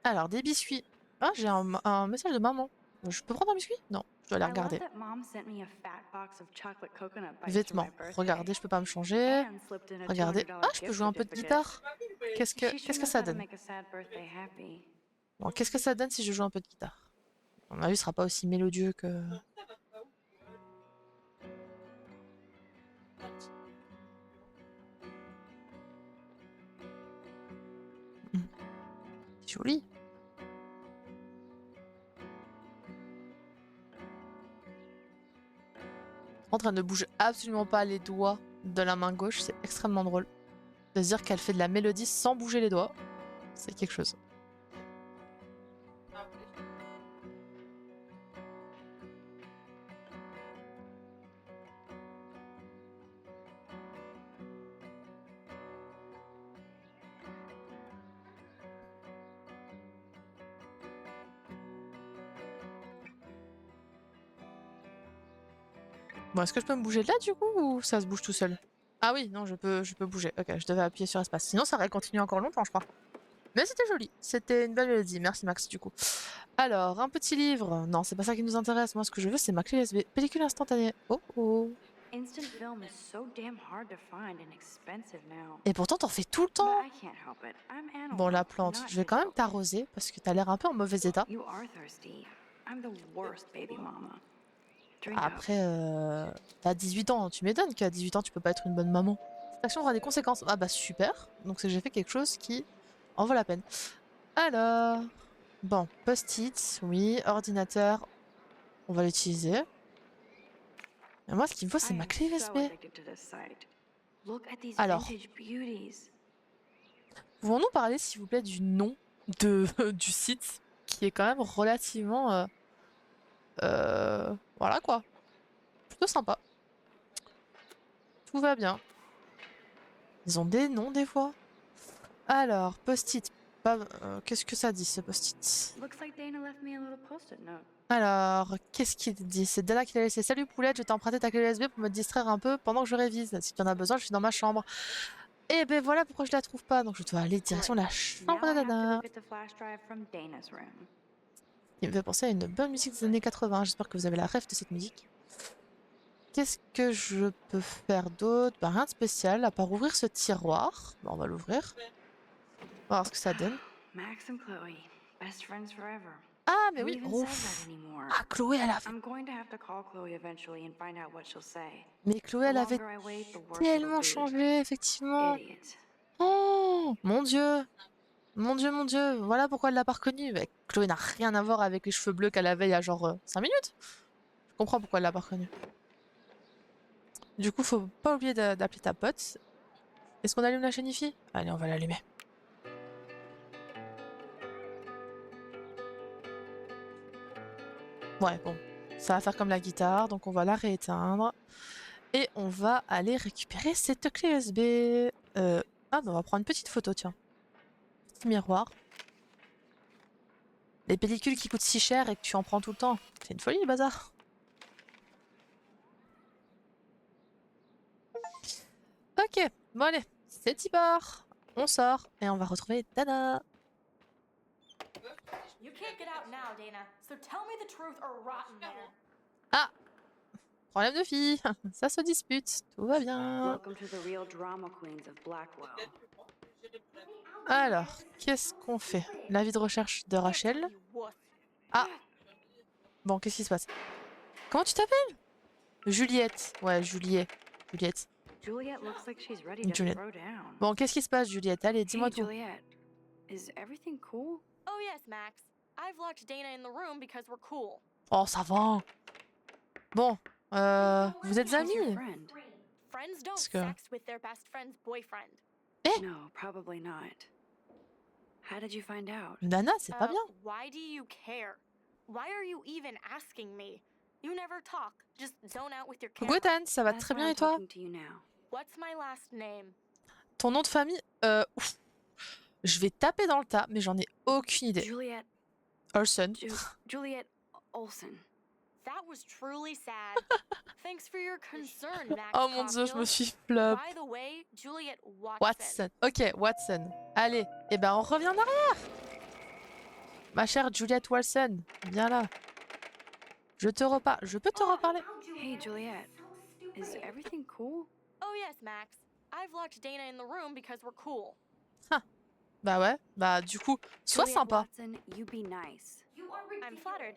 Alors, des biscuits. Ah, j'ai un message de maman. Je peux prendre un biscuit? Non, je dois les I love regarder. that Mom sent me a fat box of chocolate coconut bites for Vêtements. my birthday. Regardez, je peux pas me changer. And slipped in a Regardez. $200 Ah, je peux gift jouer un peu de certificate. guitare. Qu'est-ce She sure que knows ça how to donne? make a sad birthday happy. Bon, qu'est-ce que ça donne si je joue un peu de guitare? À mon avis, ce sera pas aussi mélodieux que... C'est joli. En train de bouger absolument pas les doigts de la main gauche, c'est extrêmement drôle. De se dire qu'elle fait de la mélodie sans bouger les doigts, c'est quelque chose. Bon, est-ce que je peux me bouger de là du coup ou ça se bouge tout seul? Ah oui, non, je peux bouger. Ok, je devais appuyer sur espace. Sinon, ça aurait continué encore longtemps, je crois. Mais c'était joli. C'était une belle mélodie. Merci Max, du coup. Alors, un petit livre. Non, c'est pas ça qui nous intéresse. Moi, ce que je veux, c'est ma clé USB. Pellicule instantanée. Oh oh. Instant film is so damn hard to find and expensive now. Et pourtant, t'en fais tout le But temps. I can't help it. I'm analog, Bon, la plante, not je vais quand même digital. t'arroser parce que t'as l'air un peu en mauvais état. You are thirsty. I'm the worst baby mama. Drink up. Après, t'as 18 ans. Tu m'étonnes qu'à 18 ans, tu peux pas être une bonne maman. Cette action aura des conséquences. Ah bah super. Donc c'est que j'ai fait quelque chose qui en vaut la peine. Alors, bon, post-it, oui, ordinateur, on va l'utiliser. Et moi, ce qu'il me faut, c'est I ma am clé so USB. addicted to this site. Look at these Alors. vintage beauties. Pouvons-nous parler, s'il vous plaît, du nom de, du site, qui est quand même relativement... voilà quoi. Plutôt sympa. Tout va bien. Ils ont des noms, des fois. Alors, post-it. Qu'est-ce que ça dit, ce post-it? Looks like Dana left me a little post-it note. Alors, qu'est-ce qu'il dit? C'est Dana qui l'a laissé. Salut Poulette, je t'ai emprunté ta clé USB pour me distraire un peu pendant que je révise. Si tu en as besoin, je suis dans ma chambre. Et ben voilà pourquoi je la trouve pas. Donc je dois aller direction la Now chambre I de have to Dana. look at the flash drive from Dana's room. Il me fait penser à une bonne musique des années 80. J'espère que vous avez la ref de cette musique. Qu'est-ce que je peux faire d'autre? Bah, rien de spécial à part ouvrir ce tiroir. Bon, on va l'ouvrir. On va voir ce que ça donne. Max and Chloe, best friends forever. Ah, mais Who oui. even Oh. says that anymore? Ah, Chloé, elle a fait. I'm going to have to call Chloe eventually and find out what she'll say. Mais Chloé, elle The avait longer I wait, the worse it'll tellement be. changé, effectivement. Idiot. Oh, mon Dieu. Mon Dieu, mon Dieu. Voilà pourquoi elle l'a pas reconnue. Mais Chloé n'a rien à voir avec les cheveux bleus qu'elle avait il y a genre 5 minutes. Je comprends pourquoi elle l'a pas reconnue. Du coup, faut pas oublier d'appeler ta pote. Est-ce qu'on allume la chaîne IFI? Allez, on va l'allumer. Ouais, bon. Ça va faire comme la guitare, donc on va la rééteindre. Et on va aller récupérer cette clé USB. Ah, bah on va prendre une petite photo, tiens. Petit miroir. Les pellicules qui coûtent si cher et que tu en prends tout le temps. C'est une folie, le bazar. Ok, bon allez, c'est petit bar. On sort et on va retrouver Dana. You can't get out now, Dana. So tell me the truth or rot in there. Ah, problème de fille. Ça se dispute. Tout va bien. Welcome to the real drama queens of Blackwell. Alors, qu'est-ce qu'on fait? L'avis de recherche de Rachel. Ah. Bon, qu'est-ce qui se passe? Comment tu t'appelles? Juliette. Ouais, Juliette. Juliette. Juliet looks like she's ready to Juliette. throw down. Bon, qu'est-ce qui se passe, Juliette? Allez, dis-moi Hey, tout. Juliet, is everything cool? Oh yes, Max. I've locked Dana in the room because we're cool. Oh, ça va. Bon, vous êtes She's your amis? friend. Friends don't Parce que- sex with their best friend's boyfriend. No, probably not. How did you find out? Dana, c'est pas bien. Why do you care? Why are you even asking me? You never talk. Just zone out with your Coucou camera. Ethan, ça va That's très why bien I'm et toi? talking to you now. What's my last name? Ton nom de famille? Ouf. Je vais taper dans le tas, mais j'en ai aucune idée. Juliet, Olsen. Juliet Olsen. That was truly sad. Thanks for your concern, Max. Oh mon dieu, je me Caulfield. suis flop. By the way, Juliet Watson. Watson. Ok, Watson. Allez, et ben on revient en arrière. Ma chère Juliette Watson, viens là. Je peux te reparler? Hey, Juliet, is everything cool? Oh yes, Max. I've locked Dana in the room because we're cool. Bah ouais, bah du coup, sois Juliet sympa. Watson, you be nice. I'm flattered.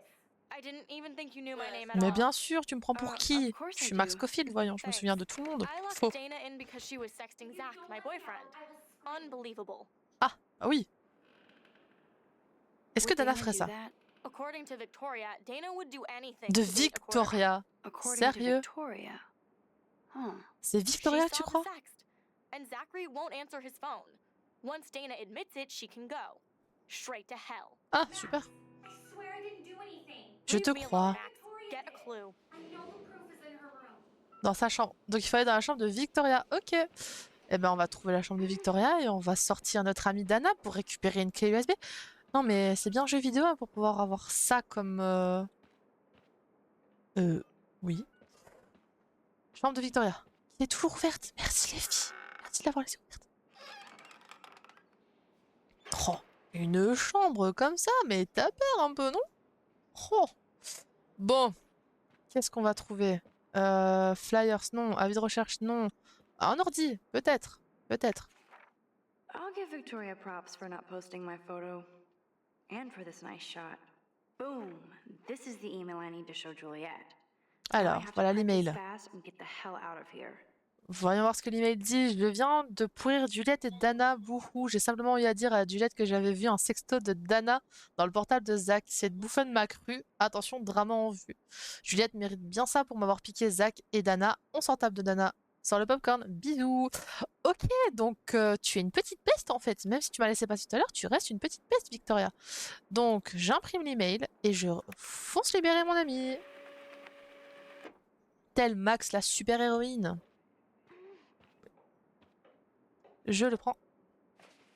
I didn't even think you knew my name at Mais all. bien sûr, tu me prends pour Of qui? course Je I suis Max do. Caulfield, voyons, je me souviens de tout le monde. I locked Faux. Dana in because she was sexting Zach, my boyfriend. Unbelievable. Ah oui. Est-ce que Would Dana Dana ferait do ça? that? According to Victoria, Dana would do anything De to date a quarterback. Victoria. According Sérieux? to Victoria. Huh. C'est Victoria, She tu saw crois? the sext, and Zachary won't answer his phone. Once Dana admits it, she can go. Straight to hell. Ah, super. I swear I didn't do anything. Je te Leave me alone, crois. Max. Get a clue. I know the proof is in her room. Dans sa chambre. Donc il faut aller dans la chambre de Victoria. Ok. Eh ben on va trouver la chambre de Victoria et on va sortir notre amie Dana pour récupérer une clé USB. Non mais c'est bien un jeu vidéo hein, pour pouvoir avoir ça comme... Oui. Chambre de Victoria. Qui est toujours ouverte. Merci les filles. Merci de l'avoir laissée ouverte. Oh, une chambre comme ça, mais t'as peur un peu, non? Oh. Bon. Qu'est-ce qu'on va trouver? Flyers, non. Avis de recherche, non. Un ordi, peut-être. Peut-être. I'll give Victoria props for not posting my photo. And for this nice shot. Boom! This is the email I need to show Juliet. Alors, voilà l'email. Fast and get the hell out of here. Voyons voir ce que l'email dit. Je viens de pourrir Juliette et Dana. Bouhou. J'ai simplement eu à dire à Juliette que j'avais vu un sexto de Dana dans le portable de Zach. Cette bouffonne m'a cru. Attention, drama en vue. Juliette mérite bien ça pour m'avoir piqué Zach et Dana. On s'en tape de Dana. Sors le popcorn. Bisous. Ok, donc tu es une petite peste en fait. Même si tu m'as laissé passer tout à l'heure, tu restes une petite peste, Victoria. Donc, j'imprime l'email et je fonce libérer mon ami. Tel Max, la super-héroïne. Je le prends.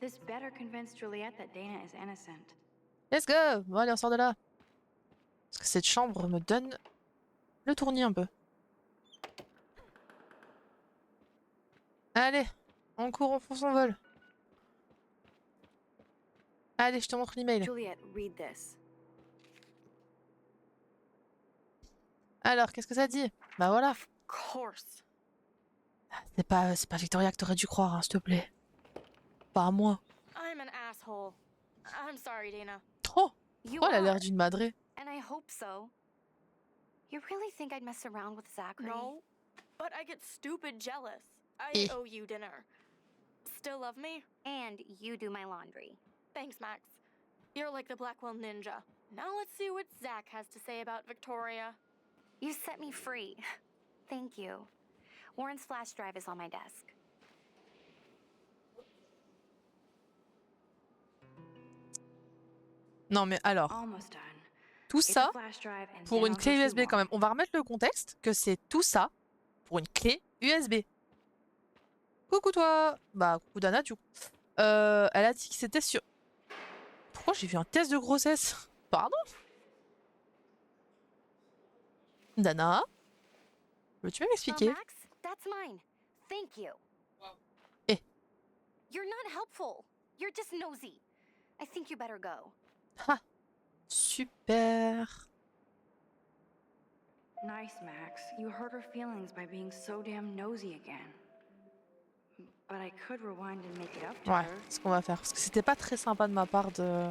This better convince Juliet that Dana is innocent. Let's go! Bon, allez, on sort de là. Parce que cette chambre me donne le tournis un peu. Allez, on court, on fonce, on vole. Allez, je te montre l'email. Juliet, read this. Alors, qu'est-ce que ça dit? Bah voilà. Of course. C'est pas Victoria que t'aurais dû croire, hein, s'il te plaît. Pas à moi. I'm an asshole. I'm sorry, Dana. Oh! You Oh, elle a l'air are, d'une madrée. and I hope so. You really think I'd mess around with Zachary? No, but I get stupid jealous. I Eh. owe you dinner. Still love me? And you do my laundry. Thanks, Max. You're like the Blackwell Ninja. Now let's see what Zach has to say about Victoria. You set me free. Thank you. Warren's flash drive is on my desk. Non mais alors, Almost done. tout It's a ça flash drive and pour then une I'll clé go see USB quand même. Warren. On va remettre le contexte que c'est tout ça pour une clé USB. Coucou toi! Bah coucou Dana du coup. Elle a dit que c'était sur... Pourquoi j'ai vu un test de grossesse? Pardon? Dana? Peux-tu m'expliquer? Max, that's mine. Thank you. Eh. You're not helpful. You're just nosy. I think you better go. Ha! Super! Nice, Max. You hurt her feelings by being so damn nosy again. But I could rewind and make it up to Ouais, her. c'est ce qu'on va faire. Parce que c'était pas très sympa de ma part de...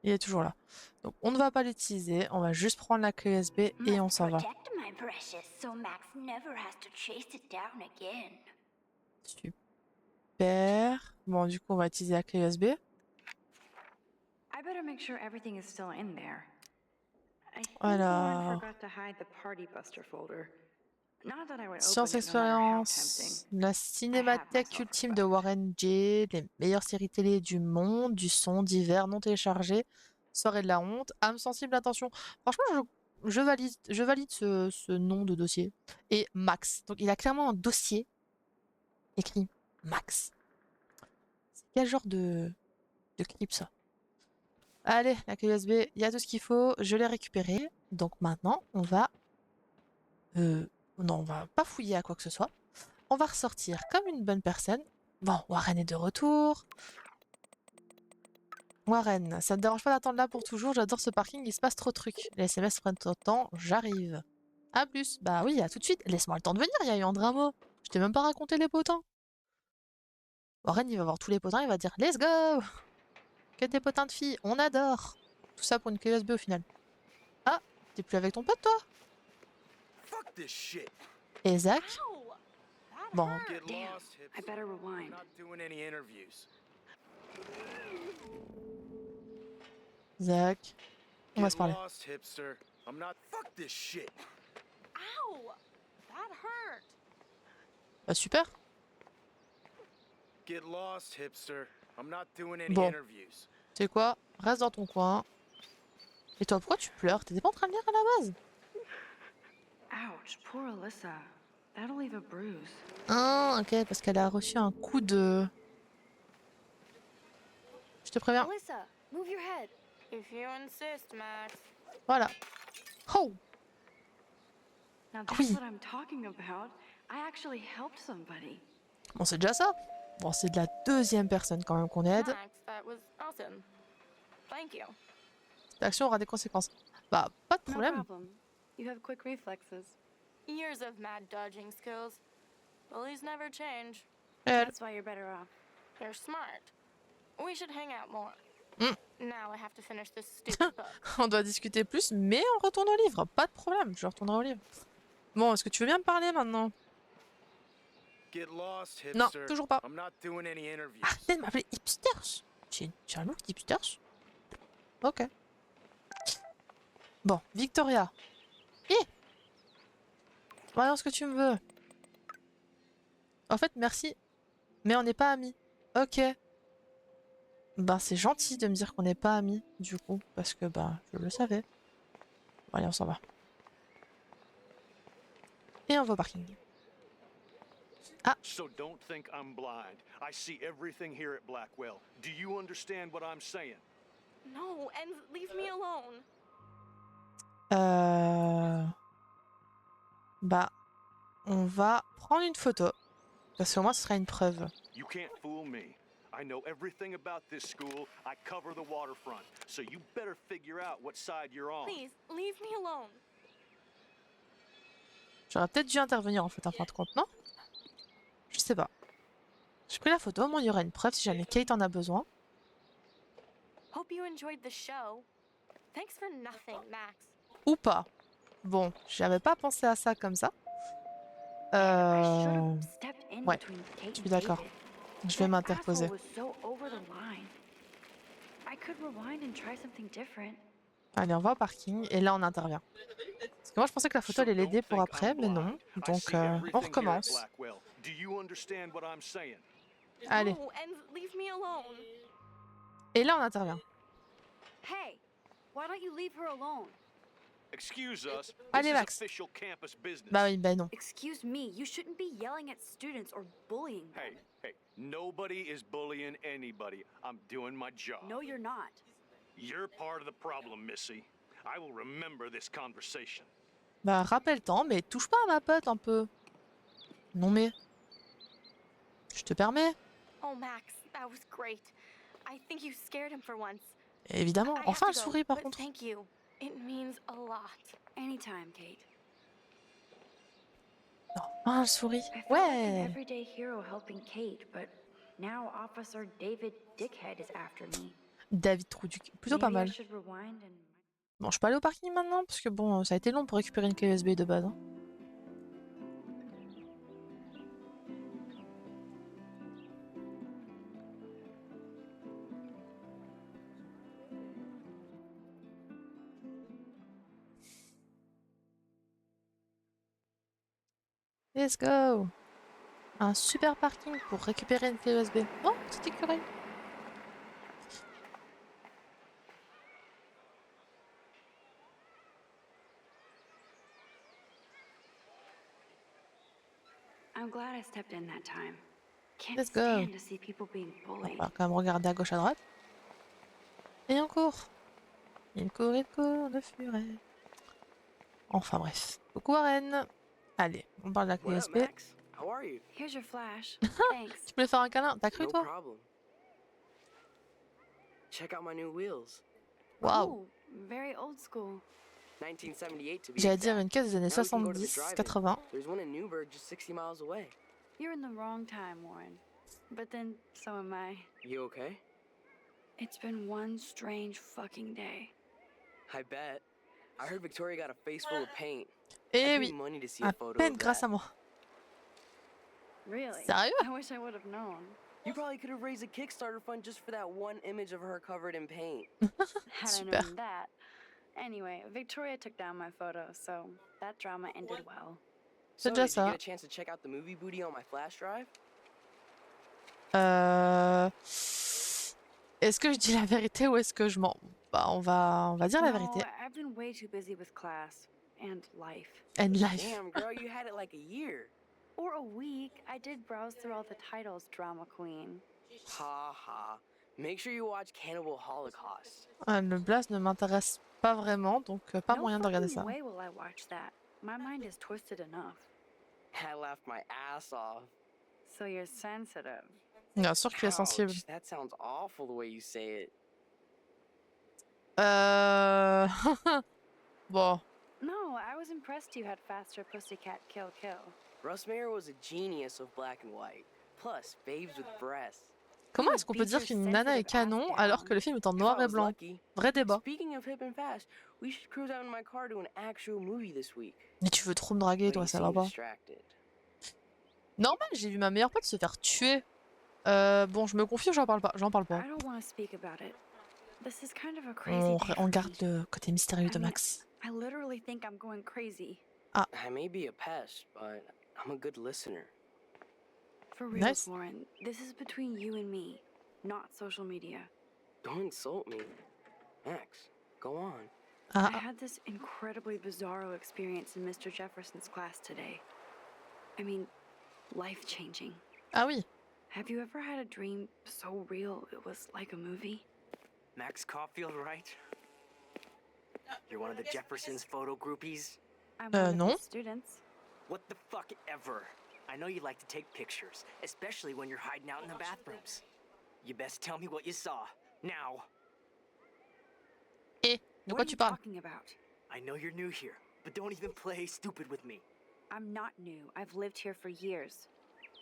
Il est toujours là. Donc on ne va pas l'utiliser. On va juste prendre la clé USB et on s'en va. Protect my precious so Max never has to chase it down again. Super. Bon, du coup, on va utiliser la clé USB. I better make sure everything is still in there. I think Alors. Warren forgot to hide the Party Buster folder. Not that I would Science open it no matter how Expérience, tempting. la cinémathèque ultime de Warren G, les meilleures séries télé du monde, du son, divers, non téléchargé, soirée de la honte, âme sensible, attention. Franchement, je valide ce nom de dossier. Et Max. Donc il a clairement un dossier écrit Max. C'est quel genre de clip ça? Allez, la clé USB, il y a tout ce qu'il faut, je l'ai récupéré. Donc maintenant, on va... Non, on va pas fouiller à quoi que ce soit. On va ressortir comme une bonne personne. Bon, Warren est de retour. Warren, ça te dérange pas d'attendre là pour toujours? J'adore ce parking, il se passe trop de trucs. Les SMS prennent trop de temps, j'arrive. À plus. Bah oui, à tout de suite. Laisse-moi le temps de venir, il y a eu un drama. Je t'ai même pas raconté les potins. Warren, il va voir tous les potins, il va dire let's go! Que des potins de filles, on adore! Tout ça pour une clé USB au final. Ah, t'es plus avec ton pote toi? Fuck this shit. Et Zach? Ow! That Bon. hurt. Get Damn, lost, I hipster. better rewind. Not doing any interviews. Zach. On va Get se parler. lost, hipster. I'm not. Fuck this shit. Ow! That hurt. Bah super. Get lost, hipster. I'm not doing any Bon. interviews. Tu sais quoi? Reste dans ton coin. Et toi, pourquoi tu pleures? T'étais pas en train de lire à la base? Ouch, poor Alyssa. That'll leave a bruise. Ah, ok, parce qu'elle a reçu un coup de... Je te préviens. Alyssa, move your head. If you insist, Max. Voilà. Oh! Now Ah that's oui. what I'm talking about. I actually helped somebody. Bon, c'est déjà ça. Bon, c'est de la deuxième personne quand même qu'on aide. Max, that was awesome. Thank you. Cette action aura des conséquences. Bah, pas de No problème. problem. You have quick reflexes. Years of mad dodging skills. Bullies never change. Elle. That's why you're better off. You're smart. We should hang out more. Mm. Now I have to finish this stupid book. On doit discuter plus, mais on retourne au livre. Pas de problème, je retournerai au livre. Bon, est-ce que tu veux bien me parler maintenant? Get lost, Non, hipster. toujours pas. I'm not doing any interviews. Arrêtez de m'appeler hipsters. J'ai un look d'hipsters. Ok. Bon, Victoria. Voyons ce que tu me veux. En fait, merci. Mais on n'est pas amis. Ok. Ben, c'est gentil de me dire qu'on n'est pas amis, du coup. Parce que, ben, je le savais. Bon, allez, on s'en va. Et on va au parking. Ah. So don't think I'm blind. I see everything here at Blackwell. Do you understand what I'm saying? No, and leave me alone. Bah, on va prendre une photo. Parce qu'au moins, ce sera une preuve. You can't fool me. I know everything about this school. I cover the waterfront. So you better figure out what side you're on. Please, leave me alone. J'aurais peut-être dû intervenir en fait, en fin de compte, non? Je sais pas. J'ai pris la photo, au moins il y aura une preuve si jamais Kate en a besoin. Hope you enjoyed the show. Thanks for nothing, Max. Ou pas. Bon, j'avais pas pensé à ça comme ça. Ouais, je suis d'accord. Je vais m'interposer. Allez, on va au parking et là on intervient. Parce que moi je pensais que la photo allait l'aider pour après, mais non. Donc on recommence. Allez. No, and leave me alone. Et là on intervient. Hey, why don't you leave her alone? Excuse us. This Allez, is Max. official campus business. Bah oui, bah non. Excuse me, you shouldn't be yelling at students or bullying them. Hey, nobody is bullying anybody. I'm doing my job. No, you're not. You're part of the problem, Missy. I will remember this conversation. Bah rappelle-t'en, mais touche pas à ma pote un peu. Non mais... Je te permets. Oh, Max, that was great. I think you scared him for once. Évidemment. I have Enfin, to elle go, sourit par but contre. Thank you. It means a lot. Anytime, Kate. Non, enfin, elle sourit. I felt like an Ouais. everyday hero helping Kate, but now Officer David Dickhead is after me. David Trouduc. Plutôt pas Maybe I mal. should rewind and... Bon, je peux aller au parking maintenant parce que bon, ça a été long pour récupérer une clé USB de base. Hein. Let's go! Un super parking pour récupérer une clé USB. Oh, petite écureuil! I'm glad I stepped in that time. Can't Let's go. stand to see people being On bullied. va quand même regarder à gauche à droite. Et on court! Il court, le furet. Enfin bref. Coucou Warren! Allez, on parle de la clé What up, USB. Max? How are you? Here's your flash. Thanks. Tu peux lui faire un câlin? T'as cru No toi? problem. Check out my new wheels. Waouh! Ooh, very old school. 1978 to be J'allais dire exact. une caisse des années Now we can go to the 70, drive-in. 80. There's one in Newburgh just 60 miles away. You're in the wrong time, Warren. But then, so am I. You okay? It's been one strange fucking day. I bet. I heard Victoria got a face full of paint. Eh I'd oui, give money to see a à photo peine of grâce that. à moi. Really? Sérieux? I wish I would have known. You probably could have raised a Kickstarter fund just for that one image of her covered in paint. Had I Super. known that. Anyway, Victoria took down my photo, so that drama ended well. C'est So, déjà did you ça. get a chance to check out the movie booty on my flash drive? Est-ce que je dis la vérité ou est-ce que je mens? Bah, on va dire la No, vérité. I've been way too busy with class and life. And life. Damn, girl, you had it like a year. Or a week. I did browse through all the titles, Drama Queen. Ha ha. Make sure you watch Cannibal Holocaust. Le blast ne m'intéresse pas vraiment, donc pas No moyen de regarder fucking ça. way will I watch that. My mind is twisted enough. I laughed my ass off. So you're sensitive. Bien sûr qu'il est sensible. Ouch, that sounds awful the way you say it. Bon. No, I was impressed you had faster pussycat kill kill. Russ Meyer was a genius of black and white. Plus, babes with breasts. Comment est-ce qu'on peut dire qu'une nana est canon alors que le film est en noir et blanc? Vrai débat. Speaking of hip and fast, we should cruise out in my car to an actual movie this week. Mais tu veux trop me draguer, toi, ça va pas. Normal, j'ai vu ma meilleure pote se faire tuer. Bon, je me confie ou j'en parle pas? J'en parle pas. I don't want to speak about it. This is kind of a crazy day for On me. garde le côté mystérieux de Max. I literally think I'm going crazy. Ah. I may be a pest, but I'm a good listener. For real, Nice. Warren, this is between you and me, not social media. Don't insult me. Max, go on. Ah, I had this incredibly bizarro experience in Mr. Jefferson's class today. I mean, life-changing. ah oui. Have you ever had a dream so real it was like a movie? Max Caulfield, right? You're one of the Jefferson's photo groupies? I'm one of non. his students. What the fuck ever? I know you like to take pictures, especially when you're hiding out in the bathrooms. You best tell me what you saw, now. Eh, de What quoi are tu you parles? talking about? I know you're new here, but don't even play stupid with me. I'm not new. I've lived here for years.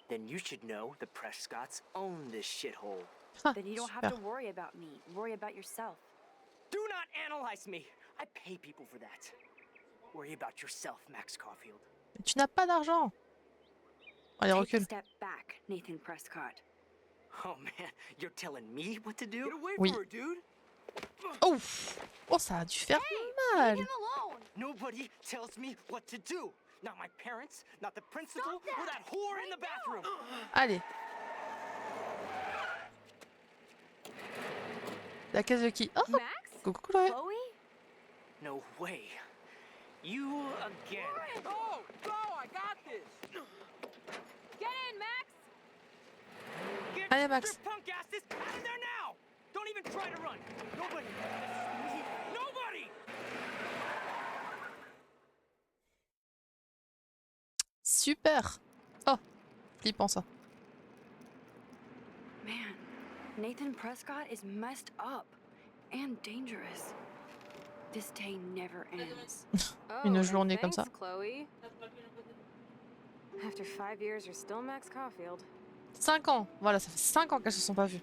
Then you should know the Prescotts own this shithole. Ah, Then you don't have super. to worry about me. Worry about yourself. Do not analyze me! I pay people for that. Worry about yourself, Max Caulfield. Tu n'as pas d'argent. Allez, Take a recule. step back, Nathan Prescott. Oh man, you're telling me what to do? Get away Oui. from her, dude! Oh, oh, ça a dû faire mal. Leave him alone! Nobody tells me what to do. Not my parents, not the principal, or that whore in the bathroom. Allez. La caisse de qui? Oh, Max? coucou Chloé. Chloe? No way. You again. Oh, go! I got this. Get in, Max! Get Allez, Max. your punk asses out of there now! Don't even try to run. Nobody. Nobody. Super. Oh, flippant ça. Man, Nathan Prescott is messed up and dangerous. This day never ends. Une journée comme ça. Chloe. After 5 years, you're still Max Caulfield. 5 ans. Voilà, ça fait 5 ans qu'elles se sont pas vues.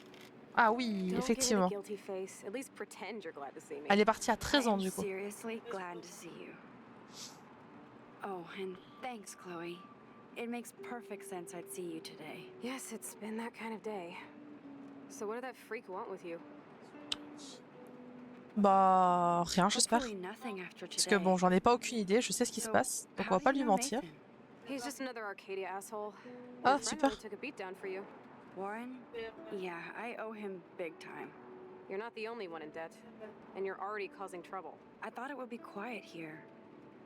Ah oui, Don't give it a effectivement. guilty face. At least pretend you're glad to see me. Elle est partie à 13 ans I'm du coup. seriously glad to see you. Oh, and thanks, Chloe. It makes perfect sense I'd see you today. Yes, it's been that kind of day. So what did that freak want with you? Bah, rien, j'espère. Hopefully nothing after Parce que today. bon, j'en ai pas aucune idée, je sais ce qui se So, passe, donc how on va do pas you lui know mentir. Nathan? He's just another Arcadia asshole. Ah, Your friend super. really took a beat down for you. Warren? Yeah, I owe him big time. You're not the only one in debt, and you're already causing trouble. I thought it would be quiet here.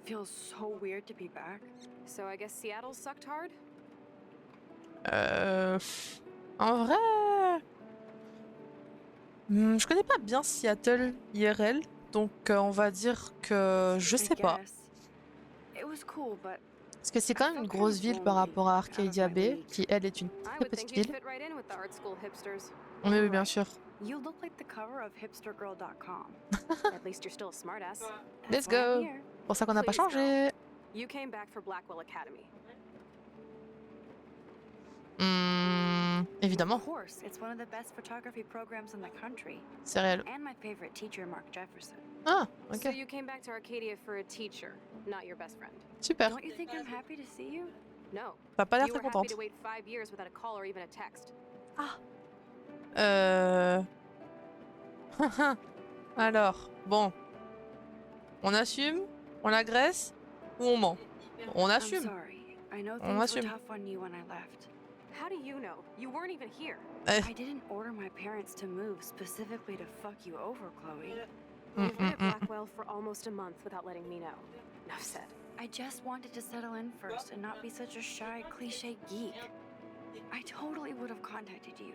Feels so weird to be back. So I guess Seattle sucked hard? En vrai... je connais pas bien Seattle IRL, donc on va dire que je sais pas. It was cool, but Parce que c'est quand même une grosse ville par rapport à Arcadia Bay, qui elle est une I très would petite think you'd ville. fit right in with the art school hipsters. Oui, oui, bien sûr. you look like the cover of hipstergirl.com. At least you're still a smartass. Let's That's why I'm go. here. Pour ça qu'on n'a pas Please, changé. You came back for Blackwell Academy. Évidemment, Of course, it's one of the best photography programs in the country. c'est réel. And my favorite teacher, Mark Jefferson. Ah, So ok, you came back to Arcadia for a teacher, not your best friend. super. Don't you think I'm happy to see you? No. T'as pas l'air You très were happy contente. to wait 5 years without a call or even a text. Alors, bon. On assume, on agresse ou on ment? On I'm assume. sorry. I know On things were assume. tough on you when I left. How do you know? You weren't even here. I didn't order my parents to move specifically to fuck you over, Chloe. You've been at Blackwell for almost a month without letting me know. Enough said. I just wanted to settle in first and not be such a shy, cliche geek. I totally would have contacted you.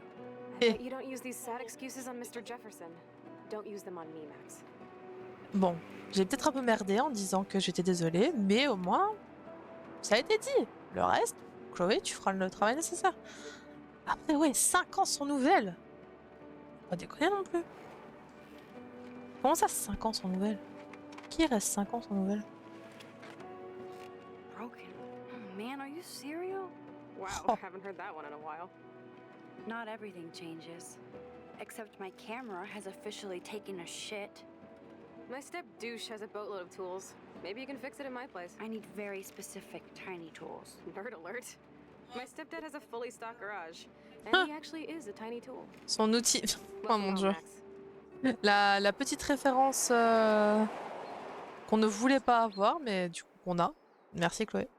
I bet you don't use these sad excuses on Mr. Jefferson. Don't use them on me, Max. Bon, j'ai peut-être un peu merdé en disant que j'étais désolée, mais au moins, ça a été dit. Le reste, Chloé, tu feras le travail nécessaire. Après, ouais, 5 ans sans nouvelles. Pas déconner non plus. Comment ça, 5 ans sans nouvelles? Qui reste 5 ans sans nouvelles? Broken. Oh, man, are you serial? Wow, Oh. haven't heard that one in a while. Not everything changes. Except my camera has officially taken a shit. My step douche has a boatload of tools. Maybe you can fix it in my place. I need very specific tiny tools. Nerd alert. My stepdad has a fully stocked garage. And Huh. he actually is a tiny tool. Son outil. Oh Welcome mon home, dieu. Max. La petite référence qu'on ne voulait pas avoir, mais du coup qu'on a. Merci Chloé.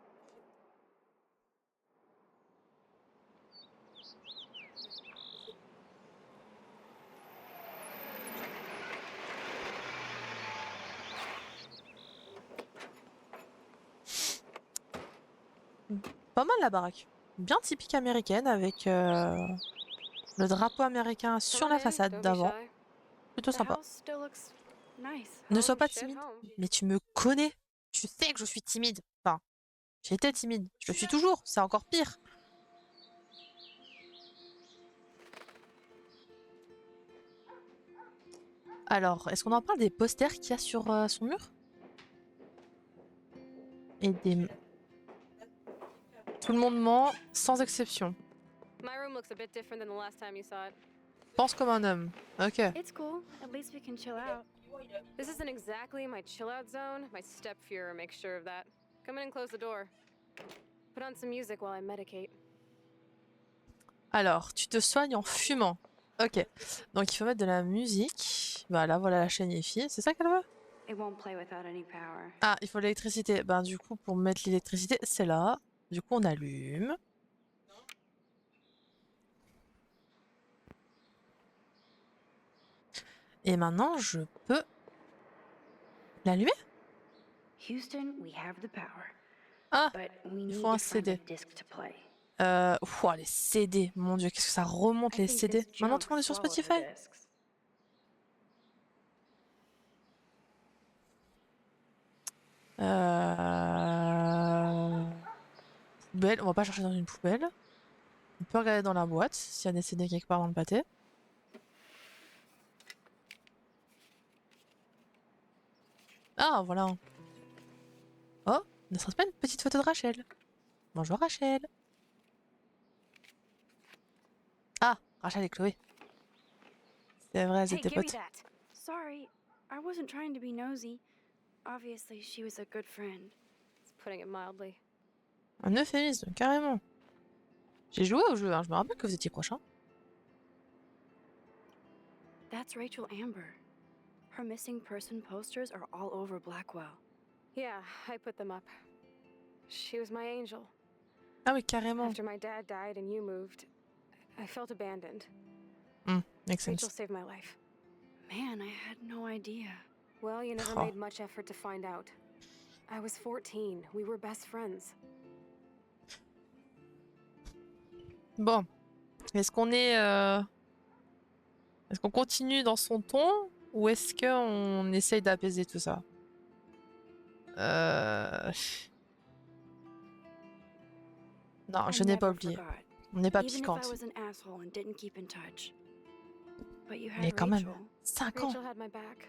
Pas mal la baraque. Bien typique américaine avec le drapeau américain sur Come la on in, façade don't be d'avant. shy. Plutôt The sympa. house still looks nice. Ne sois Home, pas shit timide. home. Mais tu me connais. Tu sais que je suis timide. Enfin, j'étais timide. Je le suis toujours. C'est encore pire. Alors, est-ce qu'on en parle des posters qu'il y a sur son mur? Et des... Tout le monde ment, sans exception. My room looks a bit different than the last time you saw it. Pense comme un homme. Ok. It's cool. At least we can chill out. This isn't exactly my chill out zone. My stepfuhrer makes sure of that. Come in and close the door. Put on some music while I medicate. Alors, tu te soignes en fumant. Ok. Donc il faut mettre de la musique. Voilà, voilà la chaîne Yifi. C'est ça qu'elle veut? It won't play without any power. Ah, il faut l'électricité. Ben du coup, pour mettre l'électricité, c'est là. Du coup, on allume. Et maintenant, je peux l'allumer? Houston, we have the power. Ah, But we il need faut un to find a CD. disc to play. Ouah, les CD. Mon dieu, qu'est-ce que ça remonte I les think CD. this Maintenant, junk tout le monde est sur swallowed her Spotify. discs. Poubelle. On va pas chercher dans une poubelle. On peut regarder dans la boîte s'il y a des CD quelque part dans le pâté. Ah, voilà. Oh, ne serait-ce pas une petite photo de Rachel? Bonjour Rachel. Ah, Rachel et Chloé. C'est vrai, elles Hey, étaient give me potes. that. Sorry, I wasn't trying to be nosy. Obviously, she was a good friend. It's putting it mildly. Un euphémisme, carrément. J'ai joué au jeu, hein. Je me rappelle que vous étiez proches. Hein. That's Rachel Amber. Her missing person posters are all over Blackwell. Yeah, I put them up. She was my angel. Ah oui, carrément. After my dad died and you moved, I felt abandoned. Makes sense. Rachel saved my life. Man, I had no idea. Well, you never Oh. made much effort to find out. I was 14. We were best friends. Bon. Est-ce qu'on est... Est-ce qu'on continue dans son ton ou est-ce qu'on essaye d'apaiser tout ça? Non, je I n'ai pas never oublié. forgot. On n'est pas Even if I piquante. was an asshole and didn't keep in touch. But you had Mais quand même, Rachel. 5 ans. Rachel had my back.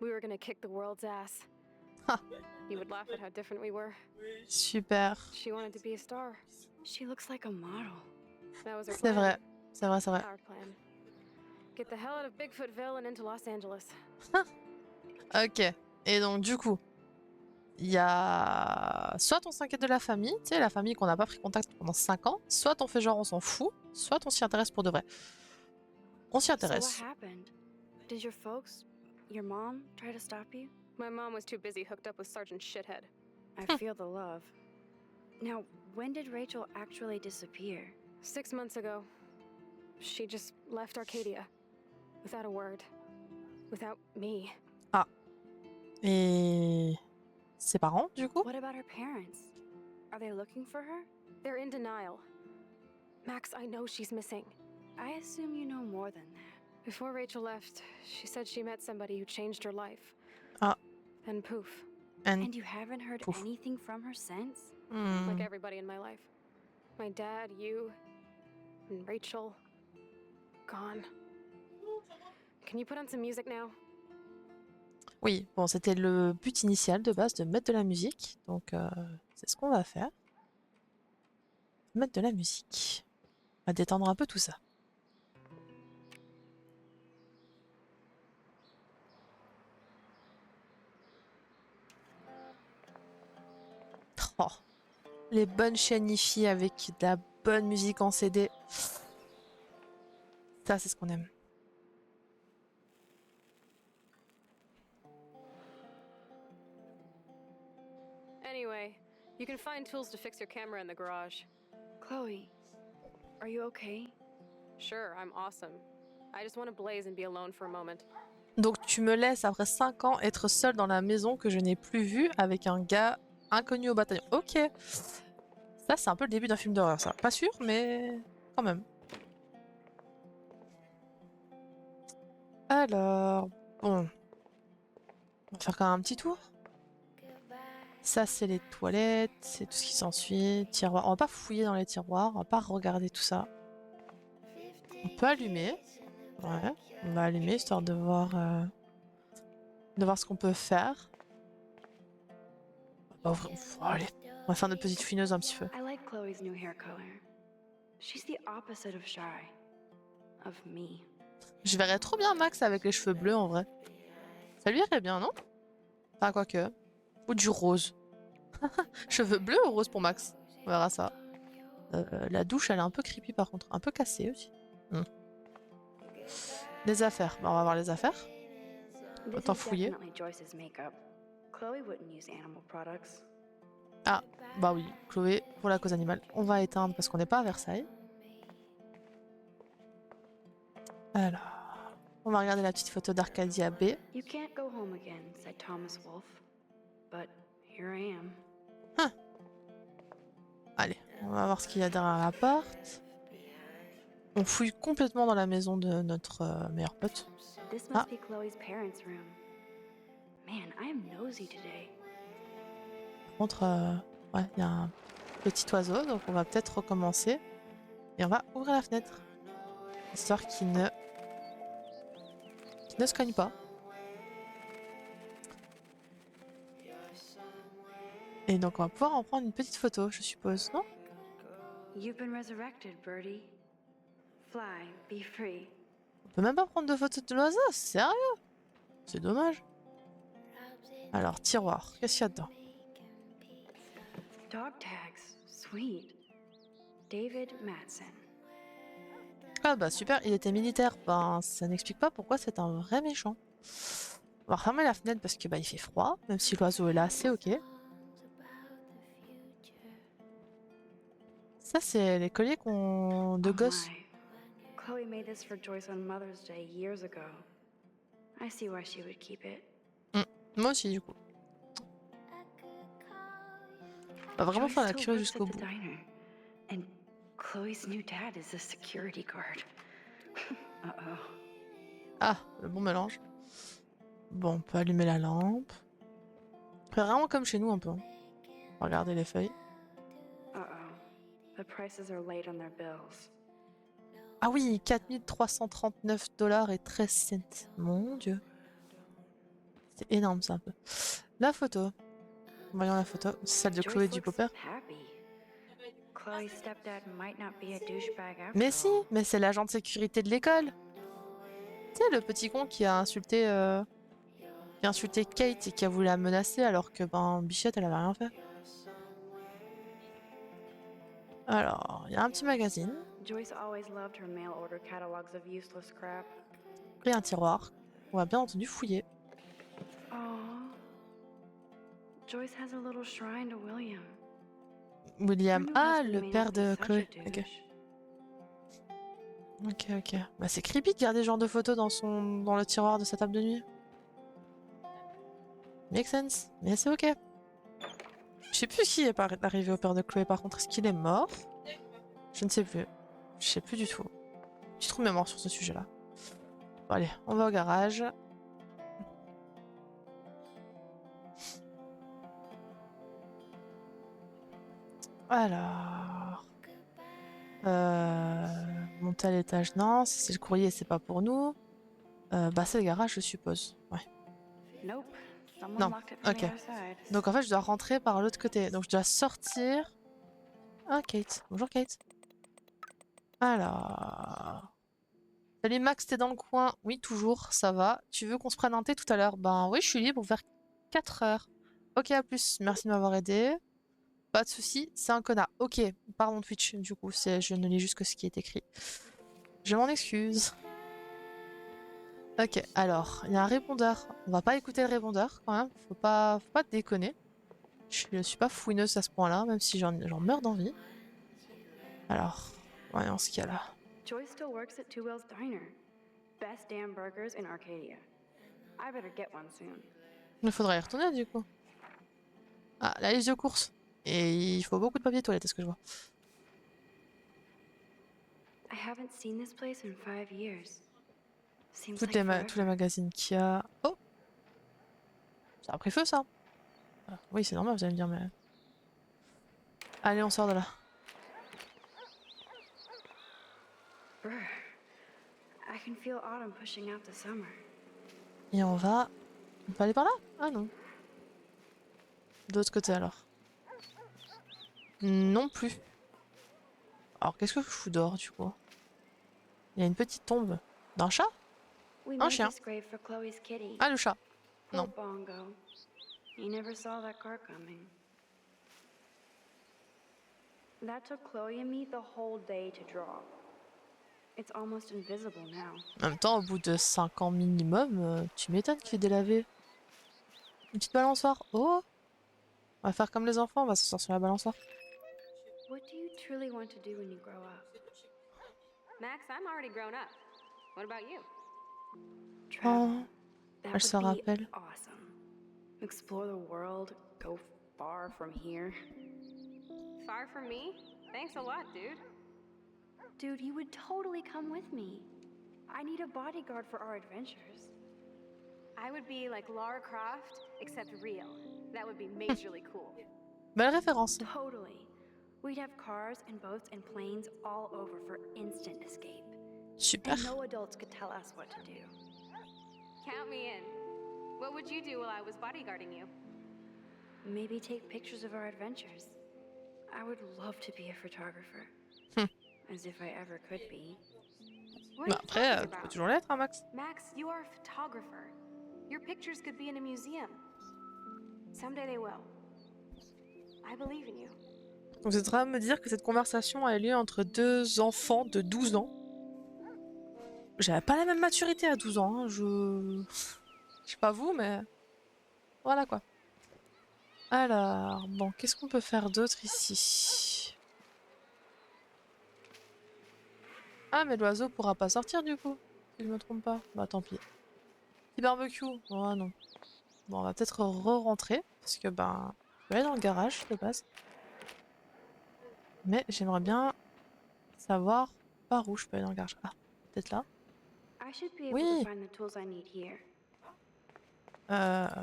We were gonna kick the world's ass. Ha. You would laugh at how different we were. Super. She wanted to be a star. She looks like a model. That was her C'est plan. vrai. C'est vrai, c'est vrai. Our plan. Get the hell out of Bigfootville and into Los Angeles. Ok. Et donc, du coup, il y a soit on s'inquiète de la famille, tu sais, la famille qu'on n'a pas pris contact pendant 5 ans, soit on fait genre on s'en fout, soit on s'y intéresse pour de vrai. On s'y So intéresse. what happened? Did your folks, your mom, try to stop you? My mom was too busy hooked up with Sergeant Shithead. I feel the love. Now, when did Rachel actually disappear? 6 months ago. She just left Arcadia. Without a word. Without me. Ah. Et ses parents, du coup? What about her parents? Are they looking for her? They're in denial. Max, I know she's missing. I assume you know more than that. Before Rachel left, she said she met somebody who changed her life. Ah. And poof. And you haven't heard poof. anything from her since? Like everybody in my life. My dad, you, and Rachel. Gone. Can you put on some music now? Oui, bon, c'était le but initial de base de mettre de la musique. Donc, c'est ce qu'on va faire. Mettre de la musique. On va détendre un peu tout ça. Oh, les bonnes chaînes hi-fi avec de la bonne musique en CD. Ça, c'est ce qu'on aime. Anyway, you can find tools to fix your camera in the garage. Chloe, are you okay? Sure, I'm awesome. I just want to blaze and be alone for a moment. Donc tu me laisses après 5 ans être seule dans la maison que je n'ai plus vue avec un gars inconnu au bataillon. Ok. Ça c'est un peu le début d'un film d'horreur ça. Pas sûr mais quand même. Alors, bon. On va faire quand même un petit tour. Ça c'est les toilettes, c'est tout ce qui s'ensuit. Tiroir. On va pas fouiller dans les tiroirs, on va pas regarder tout ça. On peut allumer. Ouais, on va allumer histoire de voir ce qu'on peut faire. Allez, on va faire notre petite fouineuse un petit peu. I like Chloe's new hair color. She's the opposite of shy. Of me. Je verrais trop bien Max avec les cheveux bleus en vrai. Ça lui irait bien, non? Enfin, quoique. Ou du rose. Cheveux bleus ou rose pour Max? On verra ça. La douche, elle est un peu creepy par contre. Un peu cassée aussi. Les affaires. Bah, on va voir les affaires. Autant fouiller. Ah, bah oui, Chloé, pour la cause animale. On va éteindre parce qu'on n'est pas à Versailles. Alors, on va regarder la petite photo d'Arcadia B. You can't go home again, said Thomas Wolfe. But here I am. Hein. Allez, on va voir ce qu'il y a derrière la porte. On fouille complètement dans la maison de notre meilleur pote. This must be Chloe's parents' room. Man, I am nosy today. Par contre, ouais, il y a un petit oiseau, donc on va peut-être recommencer. Et on va ouvrir la fenêtre. Histoire qu'il ne se cogne pas. Et donc on va pouvoir en prendre une petite photo, je suppose, non? You've been resurrected, Birdie. Fly, be free. On peut même pas prendre de photos de l'oiseau, sérieux? C'est dommage. Alors, tiroir, qu'est-ce qu'il y a dedans? Dog tags, sweet. David Madsen. Ah bah super, il était militaire. Ben ça n'explique pas pourquoi c'est un vrai méchant. On va refermer la fenêtre parce que bah il fait froid, même si l'oiseau est là, c'est ok. Ça c'est les colliers de gosses. Chloe made this for Joyce on Mother's Day years ago. I see why she would keep it. Moi aussi du coup. On va vraiment faire la curieuse jusqu'au bout. And Chloe's new dad is a security guard. Uh-oh. Ah, le bon mélange. Bon, on peut allumer la lampe. C'est vraiment comme chez nous un peu. Regardez les feuilles. Uh-oh. The prices are late on their bills. Ah oui, 4339 $ et 13 cents. Mon dieu. C'est énorme ça un peu. La photo. Voyons la photo. C'est celle de Chloé du beau-père. Mais si, mais c'est l'agent de sécurité de l'école. Tu sais, le petit con qui a insulté Kate et qui a voulu la menacer alors que Bichette elle avait rien fait. Alors, il y a un petit magazine. Joyce always loved her mail order catalogs of useless crap. Et un tiroir. On va bien entendu fouiller. Oh. Joyce has a little shrine to William. William, ah, le père de Chloé. Ok. Ok. Bah c'est creepy de garder ce genre de photos dans le tiroir de sa table de nuit. Make sense, mais c'est ok. Je sais plus qui est arrivé au père de Chloé par contre. Est-ce qu'il est mort? Je ne sais plus. Je sais plus du tout. J'ai trop de mémoire sur ce sujet-là. Bon allez, on va au garage. Alors... monter à l'étage, non. Si c'est le courrier, c'est pas pour nous. Bah c'est le garage, je suppose. Ouais. Nope. Someone Non, locked it from ok. the other side. Donc en fait, je dois rentrer par l'autre côté. Donc je dois sortir... Ah, Kate. Bonjour, Kate. Alors... Salut Max, t'es dans le coin? Oui, toujours, ça va. Tu veux qu'on se prenne un thé tout à l'heure? Ben oui, je suis libre vers 4 heures. Ok, à plus. Merci de m'avoir aidé. Pas de soucis, c'est un connard. Ok, pardon Twitch, du coup, je ne lis juste que ce qui est écrit. Je m'en excuse. Ok, alors, il y a un répondeur. On va pas écouter le répondeur, quand même. Faut pas déconner. Je suis pas fouineuse à ce point-là, même si j'en meurs d'envie. Alors, voyons ce qu'il y a là. Joyce still works at Two Whales Diner. Best damn burgers in Arcadia. I better get one soon. Il faudra y retourner, du coup. Ah, la liste de courses. Et il faut beaucoup de papier toilette, est-ce que je vois? I haven't seen this place in 5 years. Seems Tous like les magazines qu'il y a. Oh! Ça a pris feu, ça? Ah, oui, c'est normal, vous allez me dire, mais... Allez, on sort de là. Brr. I can feel autumn pushing out the summer. Et on va... On peut aller par là? Ah non. De l'autre côté, alors. Non plus. Alors, qu'est-ce que je fous dehors, du coup? Il y a une petite tombe. D'un chat? We Un made chien. this grave for Chloe's kitty. Ah, le chat. Poor Non. Bongo. He never saw that car coming. That took Chloe and me the whole day to draw. It's almost invisible now. En même temps, au bout de 5 ans minimum, tu m'étonnes qu'il est délavé. Une petite balançoire. Oh! On va faire comme les enfants, on va s'asseoir sur la balançoire. What do you truly want to do when you grow up? Max, I'm already grown up. What about you? Oh, That elle se would be rappelle. awesome. Explore the world, go far from here. Far from me? Thanks a lot, dude. Dude, you would totally come with me. I need a bodyguard for our adventures. I would be like Lara Croft, except real. That would be majorly cool. Belle référence. Totally. We'd have cars and boats and planes all over for instant escape. Super. And no adults could tell us what to do. Count me in. What would you do while I was bodyguarding you? Maybe take pictures of our adventures. I would love to be a photographer. As if I ever could be. What Bah are you après, talking tu about? peux toujours l'être, hein, Max? Max, you are a photographer. Your pictures could be in a museum. Someday they will. I believe in you. Donc, vous êtes en train de me dire que cette conversation a eu lieu entre deux enfants de 12 ans. J'avais pas la même maturité à 12 ans, hein. Je sais pas vous, mais... Voilà, quoi. Alors, bon, qu'est-ce qu'on peut faire d'autre ici? Ah, mais l'oiseau pourra pas sortir, du coup. Si je me trompe pas. Bah, tant pis. Petit barbecue. Oh, non. Bon, on va peut-être re-rentrer. Parce que, ben... Je vais aller dans le garage, de base. Mais j'aimerais bien savoir par où je peux aller dans le garage. Ah, peut-être là. I should be able Oui. to find the tools I need here.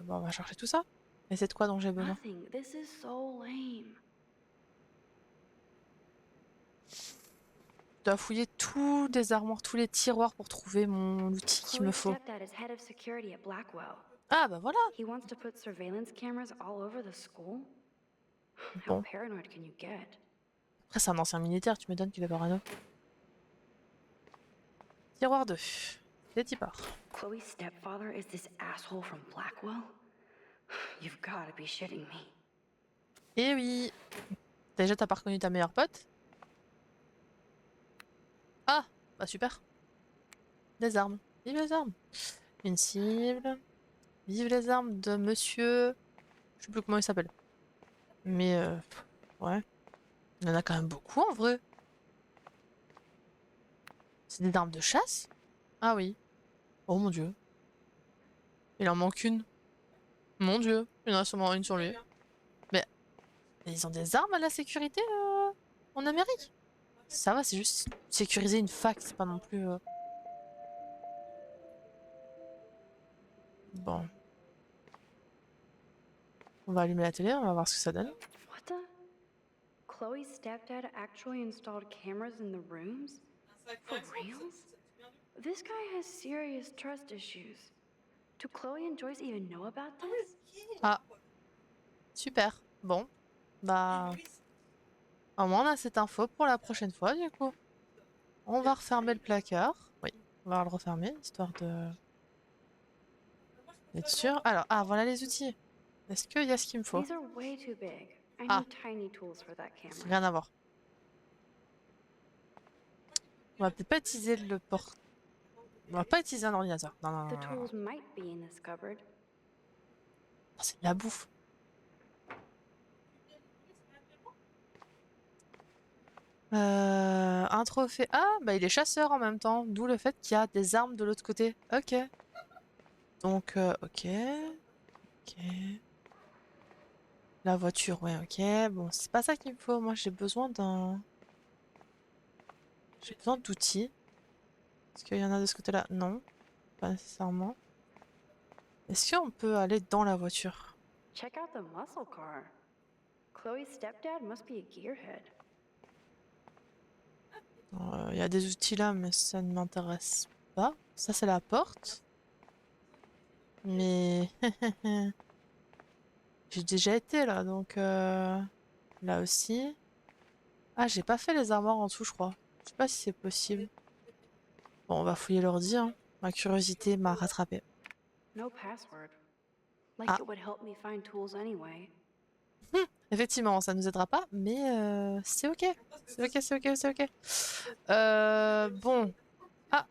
Bon, on va chercher tout ça. Mais c'est de quoi dont j'ai besoin? Nothing. This is so lame. Je dois fouiller tous les armoires, tous les tiroirs pour trouver l'outil qu'il me Chloe's faut. stepdad is head of security at Blackwell. Ah, bah voilà. He wants to put surveillance cameras all over the school. Bon. How paranoid can you get? Après, c'est un ancien militaire, tu m'étonnes qu'il est parano. Tiroir 2. Les tipards. Chloe's stepfather is this asshole from Blackwell? You've gotta be shitting me. Eh oui. Déjà, t'as pas reconnu ta meilleure pote? Ah, bah super. Des armes. Vive les armes. Une cible. Vive les armes de monsieur... Je sais plus comment il s'appelle. Mais ouais. Il y en a quand même beaucoup en vrai. C'est des armes de chasse? Ah oui. Oh mon dieu. Il en manque une. Mon dieu. Il y en a seulement une sur lui. Mais ils ont des armes à la sécurité en Amérique? Ça va, c'est juste sécuriser une fac, c'est pas non plus... Bon. On va allumer la télé, on va voir ce que ça donne. What the? Chloe's stepdad actually installed cameras in the rooms? For real? This guy has serious trust issues. Do Chloe and Joyce even know about this? Ah, super. Bon, bah... Au moins on a cette info pour la prochaine fois du coup. On va refermer le placard. Oui, on va le refermer, histoire de... d'être sûr. Alors, ah, voilà les outils. Est-ce qu'il y a ce qu'il me faut? These are way too big. I Ah, need tiny tools for that camera. rien à voir. On va peut-être pas utiliser le port... On va pas utiliser un ordinateur. Non, non, The non, non, non. tools might be in this cupboard. Oh, c'est de la bouffe. Un trophée. Ah, bah il est chasseur en même temps. D'où le fait qu'il y a des armes de l'autre côté. Ok. Donc, ok. Ok. La voiture, ouais, ok. Bon, c'est pas ça qu'il me faut. Moi, j'ai besoin d'un... J'ai besoin d'outils. Est-ce qu'il y en a de ce côté-là? Non. Pas nécessairement. Est-ce qu'on peut aller dans la voiture? Check out the muscle car. Chloe's stepdad must be a gearhead. Il y a des outils là, mais ça ne m'intéresse pas. Ça, c'est la porte. Mais... J'ai déjà été là, donc... Là aussi. Ah, j'ai pas fait les armoires en dessous, je crois. Je sais pas si c'est possible. Bon, on va fouiller l'ordi, hein. Ma curiosité m'a rattrapé. No password. Like Ah. it would help me find tools anyway. Effectivement, ça nous aidera pas, mais c'est ok. C'est ok, c'est ok, c'est ok. Bon. Ah,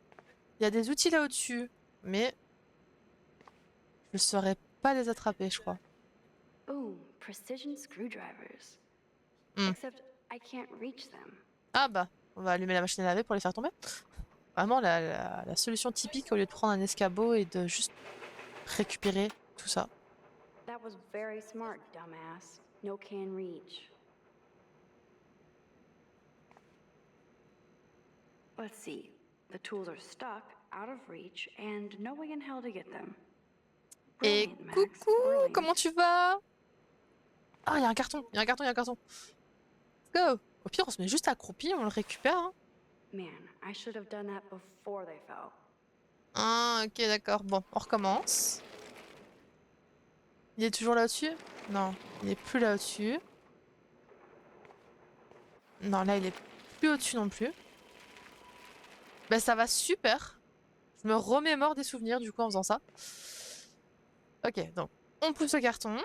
il y a des outils là au-dessus, mais je ne saurais pas les attraper, je crois. Ooh, precision screwdrivers. Hmm. Except I can't reach them. Ah bah, on va allumer la machine à laver pour les faire tomber. Vraiment la solution typique au lieu de prendre un escabeau et de juste récupérer tout ça. That was very smart, dumbass. No can reach. Let's see. The tools are stuck, out of reach, and no way in hell to get them. Et Brilliant, Max. coucou, Brilliant. comment tu vas? Ah, il y a un carton, il y a un carton, il y a un carton. Let's go. Au pire, on se met juste accroupi, on le récupère. Hein. Man, I should have done that before they fell. Ah, ok, d'accord. Bon, on recommence. Il est toujours là-dessus? Non, il n'est plus là-dessus. Non, là, il est plus au-dessus non plus. Ben, ça va super. Je me remémore des souvenirs, du coup, en faisant ça. Ok, donc, on pousse le carton.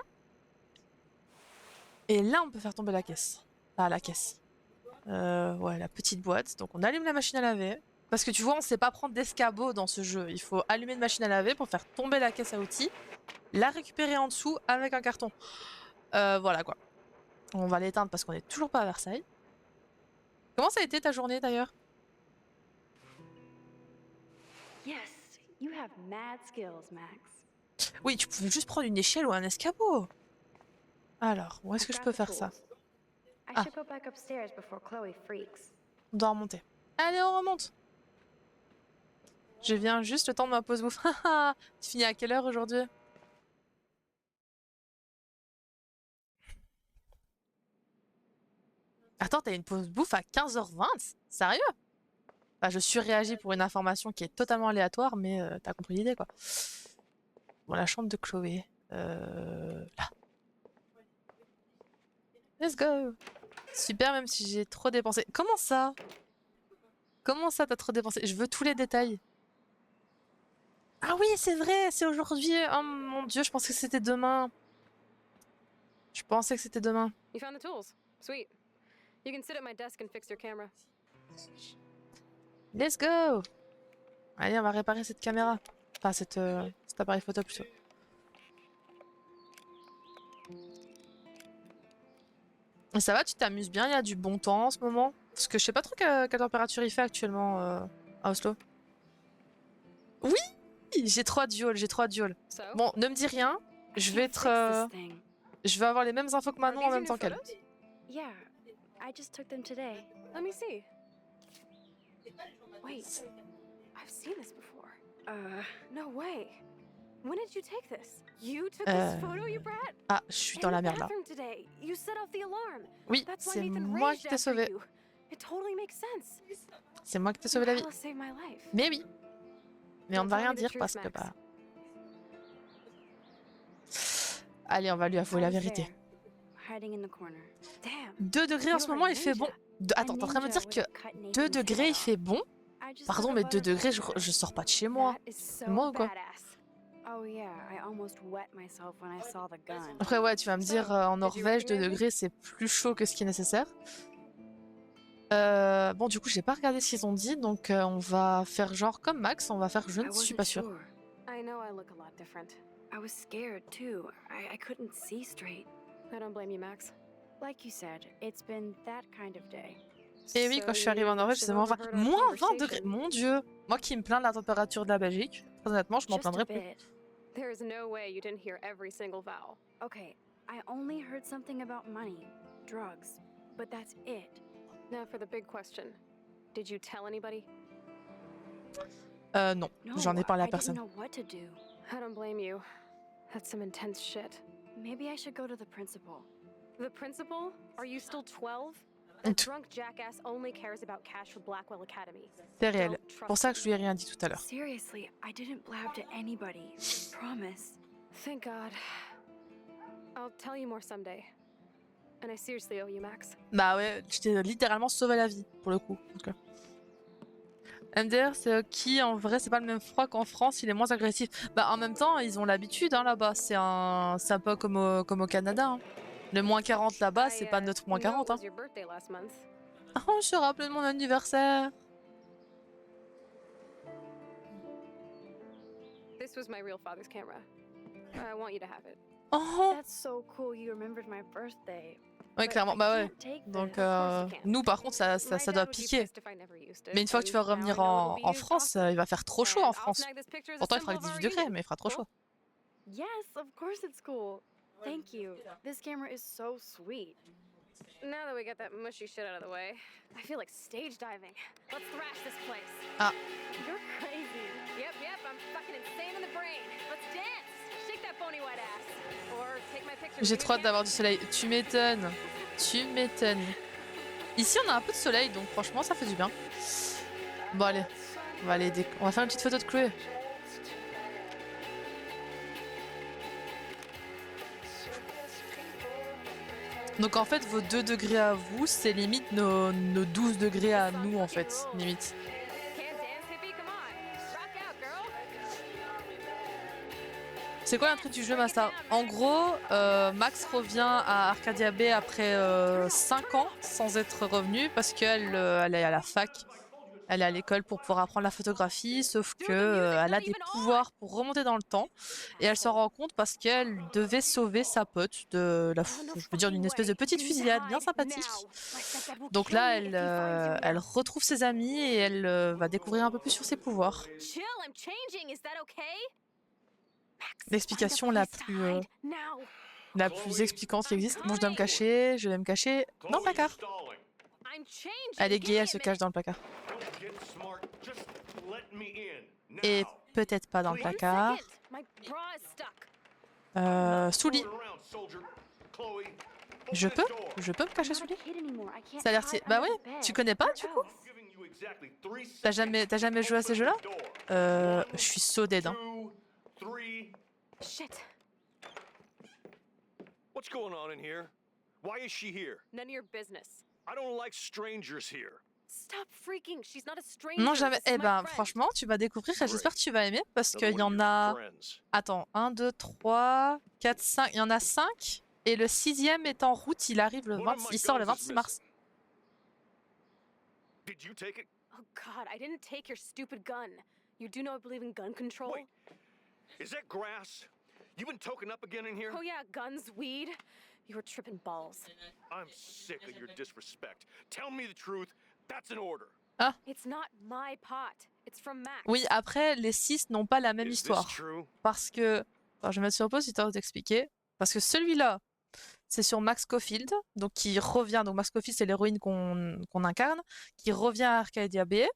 Et là, on peut faire tomber la caisse. Ah, la caisse. Ouais, la petite boîte. Donc, on allume la machine à laver. Parce que tu vois, on sait pas prendre d'escabeau dans ce jeu. Il faut allumer une machine à laver pour faire tomber la caisse à outils. La récupérer en dessous avec un carton. Voilà, quoi. On va l'éteindre parce qu'on est toujours pas à Versailles. Comment ça a été ta journée, d'ailleurs? Yes, you have mad skills, Max. Oui, tu pouvais juste prendre une échelle ou un escabeau. Alors, où est-ce que je peux faire ça? I Ah. should go back upstairs before Chloe freaks. On doit remonter. Allez, on remonte. Je viens juste le temps de ma pause bouffe. Tu finis à quelle heure aujourd'hui? Attends, t'as une pause bouffe à 15h20? Sérieux? Bah, je surréagis pour une information qui est totalement aléatoire, mais t'as compris l'idée, quoi. Bon, la chambre de Chloé. Là. Let's go. Super, même si j'ai trop dépensé. Comment ça? Comment ça, t'as trop dépensé? Je veux tous les détails. Ah oui, c'est vrai, c'est aujourd'hui. Oh mon dieu, je pensais que c'était demain. Je pensais que c'était demain. You found the tools. Sweet. You can sit at my desk and fix your camera. Let's go. Allez, on va réparer cette caméra. Enfin, cet appareil photo plutôt. Et ça va, tu t'amuses bien, il y a du bon temps en ce moment? Parce que je sais pas trop quelle température il fait actuellement à Oslo. Oui, j'ai trop hâte, j'ai trop hâte. Bon, ne me dis rien, je vais être... je vais avoir les mêmes infos que Manon en même temps qu'elle. Yeah, I just took them today. Let me see. Wait, I've seen this before. No way. When did you take this? You took this photo, you brat? Ah, je suis dans In la the merde là. bathroom today. You set off the alarm. Oui, That's why c'est Nathan moi raged qui t'ai after sauvé. you. It totally makes sense. C'est moi qui t'ai sauvé la vie. You saved my life. Mais oui. Mais on ne va Now rien tell me the dire truth, parce que Max. bah. Allez, on va lui avouer la vérité. Hiding in the corner. Damn. 2 degrés en ce moment, il fait bon. Attends, t'es en train de me dire que 2 degrés, il fait bon? Pardon, mais 2 degrés, je sors pas de chez moi. That is so Moi ou quoi? badass. Oh yeah, I almost wet myself when I saw the gun. Après, ouais, tu vas me dire, en Norvège, 2 degrés, c'est plus chaud que ce qui est nécessaire. Bon, du coup, j'ai pas regardé ce qu'ils ont dit, donc on va faire genre comme Max, on va faire je I ne suis wasn't pas sûre. sure. I know I look a lot different. I was scared too. I couldn't see straight. I don't blame you, Max. Like you said, it's been that kind of day. Et oui, quand je suis arrivée en Norvège, c'est moins 20... moins 20 degrés. Mon dieu! Moi qui me plains de la température de la Belgique, très honnêtement, je m'en Just a plaindrais plus. bit. There is no way you didn't hear every single vowel. Okay, I only heard something about money, drugs, but that's it. Now for the big question. Did you tell anybody? Non, j'en ai parlé à I personne. didn't know what to do. I don't blame you. That's some intense shit. Maybe I should go to the principal. The principal? Are you still 12? That drunk jackass only cares about cash for Blackwell Academy. C'est réel. Don't Pour trust ça que je lui ai rien dit tout à l'heure. Seriously, I didn't blab to anybody. Promise. Thank God. I'll tell you more someday. And I seriously owe you, Max. Bah ouais, je t'ai littéralement sauvé la vie, pour le coup. Donc, MDR, c'est qui en vrai, c'est pas le même froid qu'en France, il est moins agressif. Bah en même temps, ils ont l'habitude hein, là-bas, c'est un peu comme au Canada. Hein. Le moins 40 là-bas, c'est pas notre moins 40. Hein. Your birthday last month. Oh, je te rappelle de mon anniversaire. This was my real father's camera. I want you to have it. Oh. That's so cool you remembered my birthday. Ouais, clairement, bah ouais. Take Donc, this. nous par contre, ça doit piquer. Mais une fois que tu vas revenir en France, il va faire trop chaud en France. Pourtant, il fera que 18 degrés, mais il fera trop chaud. Yes, of course it's cool. Thank you. This camera is so sweet. Now that we got that mushy shit out of the way, I feel like stage diving. Let's thrash this place. Ah. You're crazy. Yep, I'm fucking insane in the brain. Let's dance. Shake that bony white ass. Or take my picture. J'ai trop hâte d'avoir du soleil. Tu m'étonnes. Tu m'étonnes. Ici, on a un peu de soleil, donc franchement, ça fait du bien. Bon, allez. On va faire une petite photo de Chloé. Donc en fait, vos 2 degrés à vous, c'est limite nos 12 degrés à nous, en fait. Limite. C'est quoi l'intrigue du jeu, Master? En gros, Max revient à Arcadia Bay après 5 ans sans être revenu parce qu'elle elle est à la fac. Elle est à l'école pour pouvoir apprendre la photographie, sauf que elle a des pouvoirs pour remonter dans le temps. Et elle s'en rend compte parce qu'elle devait sauver sa pote de je veux dire d'une espèce de petite fusillade bien sympathique. Donc là, elle retrouve ses amis et elle va découvrir un peu plus sur ses pouvoirs. L'explication la plus expliquante qui existe. Bon, je dois me cacher, je vais me cacher dans le placard. Elle est gay, elle se cache dans le placard. Et peut-être pas dans le placard. Sous lit. Je peux me cacher sous lit. Ça a l'air... Bah ouais, tu connais pas du coup? T'as jamais joué à ces jeux-là? Je suis so dead. Hein. Shit. What's going on in here? Why is she here? None of your business. I don't like strangers here. Stop freaking. She's not a stranger. Non, jamais. This is Eh my ben, friend. franchement, tu vas découvrir et j'espère que tu vas aimer parce qu'il y en a... Attends, 1, 2, 3, 4, 5. Il y en a 5 et le 6e est en route. Il arrive le 20... Il sort le 26 mars. Did you take it? Oh God, I didn't take your stupid gun. You do know I believe in gun control? Wait. Is that grass? You been token up again in here? Oh yeah, guns, weed. You were tripping balls. I'm sick of your disrespect. Tell me the truth. That's an order. Ah. It's not my pot. It's from Max. Oui, après, les 6 n'ont pas la même Is histoire. this true? Parce que... Alors, je vais mettre sur pause histoire de t'expliquer. Parce que celui-là, c'est sur Max Caulfield, donc qui revient. Donc Max Caulfield, c'est l'héroïne qu'on incarne, qui revient à Arcadia Bay.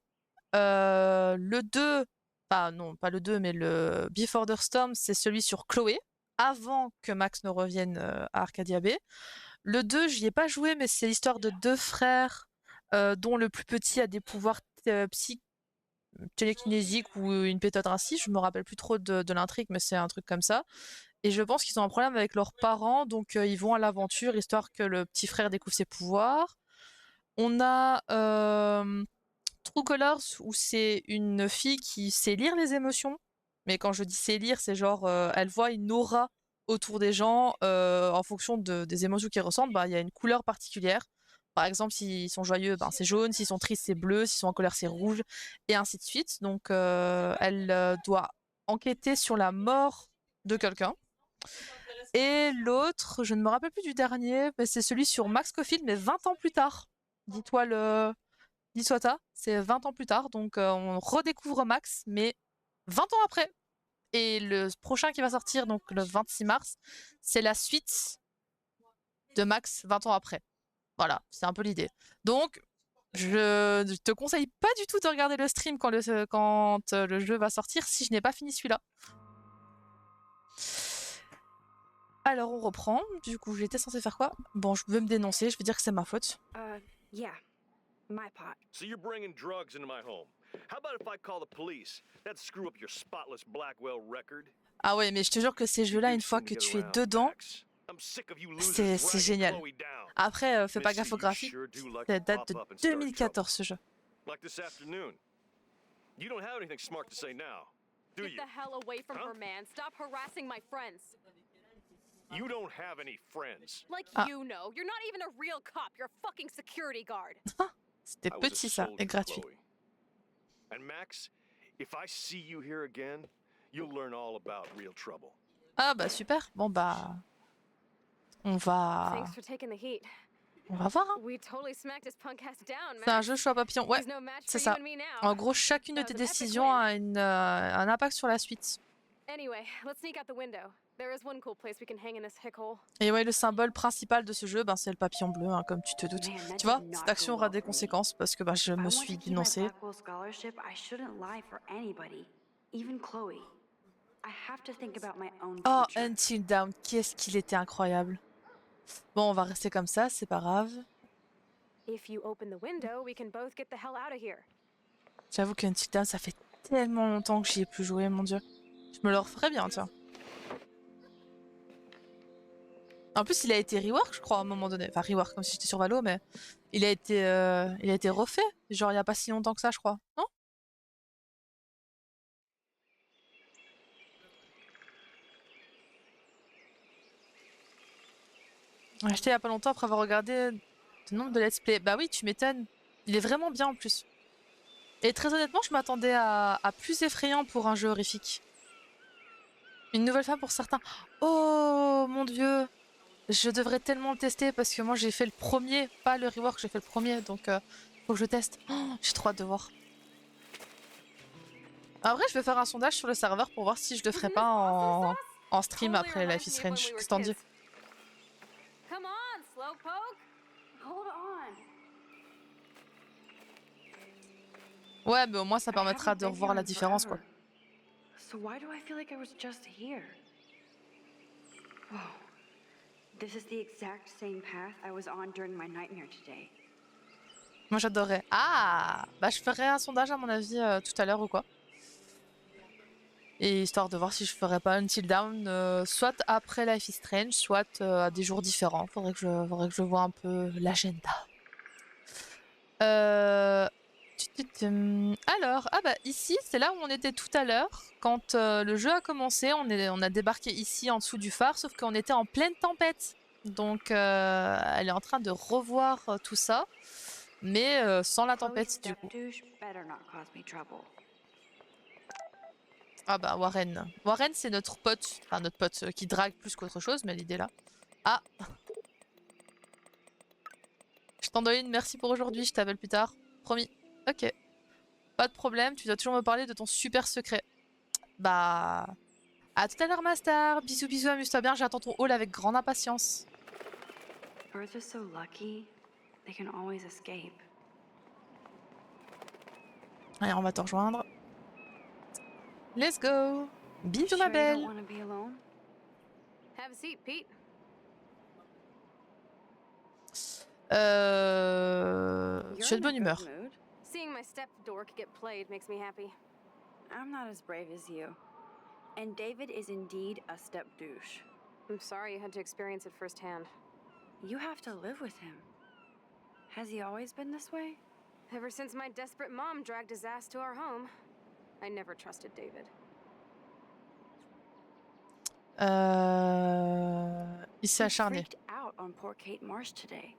Le 2, Pas non, pas le 2, mais le Before the Storm, c'est celui sur Chloé, avant que Max ne revienne à Arcadia Bay. Le 2, j'y ai pas joué, mais c'est l'histoire de deux frères dont le plus petit a des pouvoirs télékinésiques ou une pétode ainsi. Je me rappelle plus trop de l'intrigue, mais c'est un truc comme ça. Et je pense qu'ils ont un problème avec leurs parents, donc ils vont à l'aventure histoire que le petit frère découvre ses pouvoirs. On a True Colors où c'est une fille qui sait lire les émotions. Mais quand je dis sait lire, c'est genre elle voit une aura autour des gens en fonction des émotions qu'ils ressentent. Bah, il y a une couleur particulière. Par exemple, s'ils sont joyeux, ben, c'est jaune. S'ils sont tristes, c'est bleu. S'ils sont en colère, c'est rouge. Et ainsi de suite. Donc elle doit enquêter sur la mort de quelqu'un. Et l'autre, je ne me rappelle plus du dernier, mais c'est celui sur Max Scofield, mais 20 ans plus tard. Dis-toi ça, c'est 20 ans plus tard, donc on redécouvre Max, mais 20 ans après. Et le prochain qui va sortir, donc le 26 mars, c'est la suite de Max 20 ans après. Voilà, c'est un peu l'idée. Donc, je te conseille pas du tout de regarder le stream quand le jeu va sortir si je n'ai pas fini celui-là. Alors on reprend, du coup j'étais censée faire quoi? Bon, je veux me dénoncer, je veux dire que c'est ma faute. Yeah, my pot. So you're bringing drugs into my home. How about if I call the police? That'd screw up your spotless Blackwell record. Ah ouais, mais je te jure que ces jeux-là, une fois que tu es dedans, c'est génial. Après, fais pas gaffe aux graphiques, ça date de 2014 ce jeu. Like this afternoon. You don't have anything smart to say now, do Get you? the hell away from her, man. Stop harassing my friends. You don't have any friends. Like you know. You're not even a real cop. You're a fucking security guard. C'était petit ça, et gratuit. And Max, if I see you here again, you'll learn all about real trouble. Ah bah super, bon bah... On va... Thanks for taking the heat. On va voir, hein. We totally smacked his punk ass down, C'est un Max. jeu choix papillon, ouais, He's no match c'est for you ça. and me now. En gros, chacune de tes décisions a un impact sur la suite. Anyway, let's sneak out the window. There is one cool place we can hang in this hickhole. Et ouais, le symbole principal de ce jeu, ben, c'est le papillon bleu, hein, comme tu te doutes. Tu vois, cette action aura des conséquences parce que bah, je me suis dénoncée. Blackwell scholarship, I shouldn't lie for anybody, even Chloe. I have to think about my own Oh, future. Until Dawn, qu'est-ce qu'il était incroyable. Bon, on va rester comme ça, c'est pas grave. If you open the window, we can both get the hell out of here. J'avoue que Until Dawn, ça fait tellement longtemps que j'y ai plus joué, mon dieu. Je me le referais bien, tiens. En plus, il a été rework, je crois, à un moment donné. Enfin, rework, comme si j'étais sur Valo, mais il a été refait. Genre, il y a pas si longtemps que ça, je crois. Non? J'ai acheté il y a pas longtemps après avoir regardé le nombre de let's play. Bah oui, tu m'étonnes. Il est vraiment bien en plus. Et très honnêtement, je m'attendais à plus effrayant pour un jeu horrifique. Une nouvelle femme pour certains. Oh mon dieu! Je devrais tellement le tester parce que moi j'ai fait le premier, pas le rework, j'ai fait le premier, donc faut que je teste. Oh, j'ai trop hâte de voir. Après, je vais faire un sondage sur le serveur pour voir si je le ferai pas en stream après Life is Strange. Qu'est-ce que t'en dis? Come on, slowpoke. Hold on. Ouais, mais au moins ça permettra de revoir la différence, quoi. So why do I feel like I was just here? Whoa. This is the exact same path I was on during my nightmare today. Moi j'adorerais. Ah! Bah je ferai un sondage à mon avis tout à l'heure ou quoi. Et histoire de voir si je ferais pas Until Dawn soit après Life is Strange, soit à des jours différents. Faudrait que je vois un peu l'agenda. Alors, ah bah ici c'est là où on était tout à l'heure. Quand le jeu a commencé, on a débarqué ici en dessous du phare, sauf qu'on était en pleine tempête. Donc elle est en train de revoir tout ça, mais sans la tempête du coup. Ah bah Warren. Warren c'est notre pote, enfin notre pote qui drague plus qu'autre chose, mais l'idée là. Ah! Je t'en donne une, merci pour aujourd'hui, je t'appelle plus tard. Promis. Ok. Pas de problème, tu dois toujours me parler de ton super secret. Bah... À tout à l'heure, Master. Bisous, bisous, amuse-toi bien, j'attends ton haul avec grande impatience. Birds are so lucky, they can always escape. Allez, on va te rejoindre. Let's go. Bisous Sure ma you don't belle. want to be alone? Have a seat, Pete. Je You're suis de in a bonne humeur. good mood. Seeing my step dork get played makes me happy. I'm not as brave as you. And David is indeed a step douche. I'm sorry you had to experience it firsthand. You have to live with him. Has he always been this way? Ever since my desperate mom dragged his ass to our home, I never trusted David. Il s'est He acharné. freaked out on poor Kate Marsh today.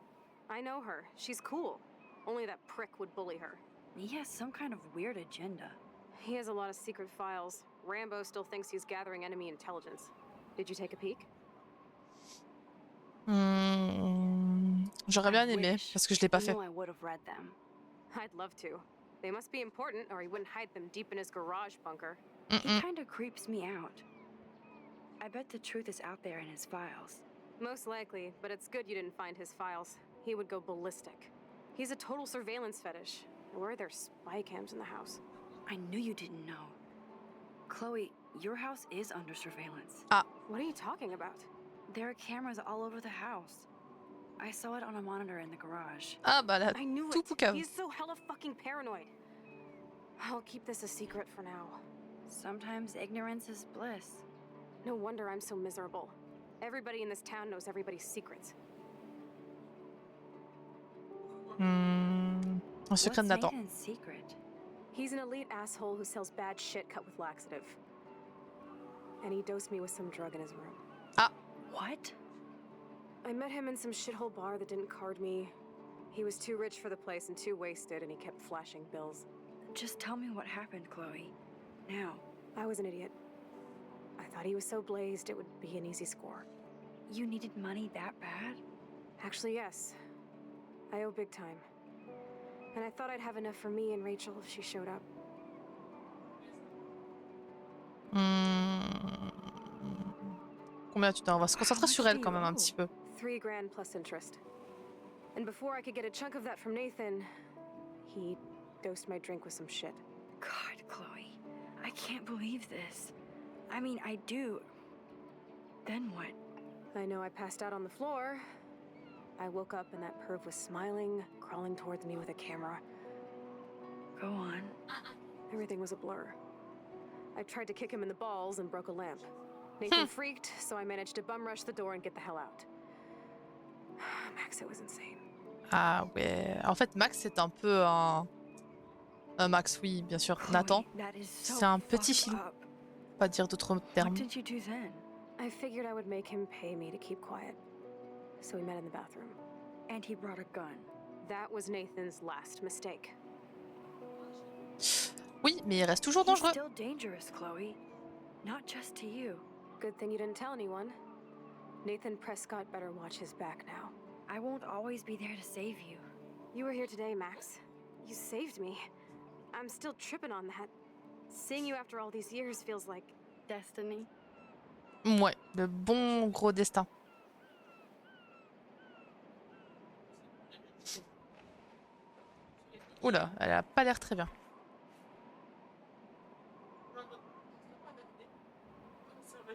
I know her. She's cool. Only that prick would bully her. He has some kind of weird agenda. He has a lot of secret files. Rambo still thinks he's gathering enemy intelligence. Did you take a peek? J'aurais bien aimé wish. parce que je l'ai pas You fait. know I would have read them. I'd love to. They must be important, or he wouldn't hide them deep in his garage bunker. He kind of creeps me out. I bet the truth is out there in his files. Most likely, but it's good you didn't find his files. He would go ballistic. He's a total surveillance fetish. Where are there spy cams in the house? I knew you didn't know. Chloe, your house is under surveillance. What are you talking about? There are cameras all over the house. I saw it on a monitor in the garage. Ah bah là, I knew tout it. poucave. He's so hella fucking paranoid. I'll keep this a secret for now. Sometimes ignorance is bliss. No wonder I'm so miserable. Everybody in this town knows everybody's secrets. Un secret de What's Nathan. Nathan's secret? He's an elite asshole who sells bad shit cut with laxative. And he dosed me with some drug in his room. What? I met him in some shithole bar that didn't card me. He was too rich for the place and too wasted, and he kept flashing bills. Just tell me what happened, Chloe. Now. I was an idiot. I thought he was so blazed it would be an easy score. You needed money that bad? Actually, yes. I owe big time. And I thought I'd have enough for me and Rachel if she showed up. Combien tu t'en? On va se concentrer sur elle quand même un petit peu. $3 grand plus interest. And before I could get a chunk of that from Nathan, he dosed my drink with some shit. God, Chloe. I can't believe this. I mean, I do. Then what? I know I passed out on the floor. I woke up and that perv was smiling, crawling towards me with a camera. Go on. Everything was a blur. I tried to kick him in the balls and broke a lamp. Nathan freaked, so I managed to bum rush the door and get the hell out. Max, it was insane. Ah ouais. En fait, Max, c'est un peu un... Max, oui, bien sûr. Nathan, c'est un petit film. Pas dire d'autres termes. What did you do then? I figured I would make him pay me to keep quiet. So we met in the bathroom. And he brought a gun. That was Nathan's last mistake. Oui, mais il reste toujours dangereux. He's still dangerous, Chloe. Not just to you. Good thing you didn't tell anyone. Nathan Prescott better watch his back now. I won't always be there to save you. You were here today, Max. You saved me. I'm still tripping on that. Seeing you after all these years feels like destiny. Ouais, le bon gros destin. Oula, elle a pas l'air très bien.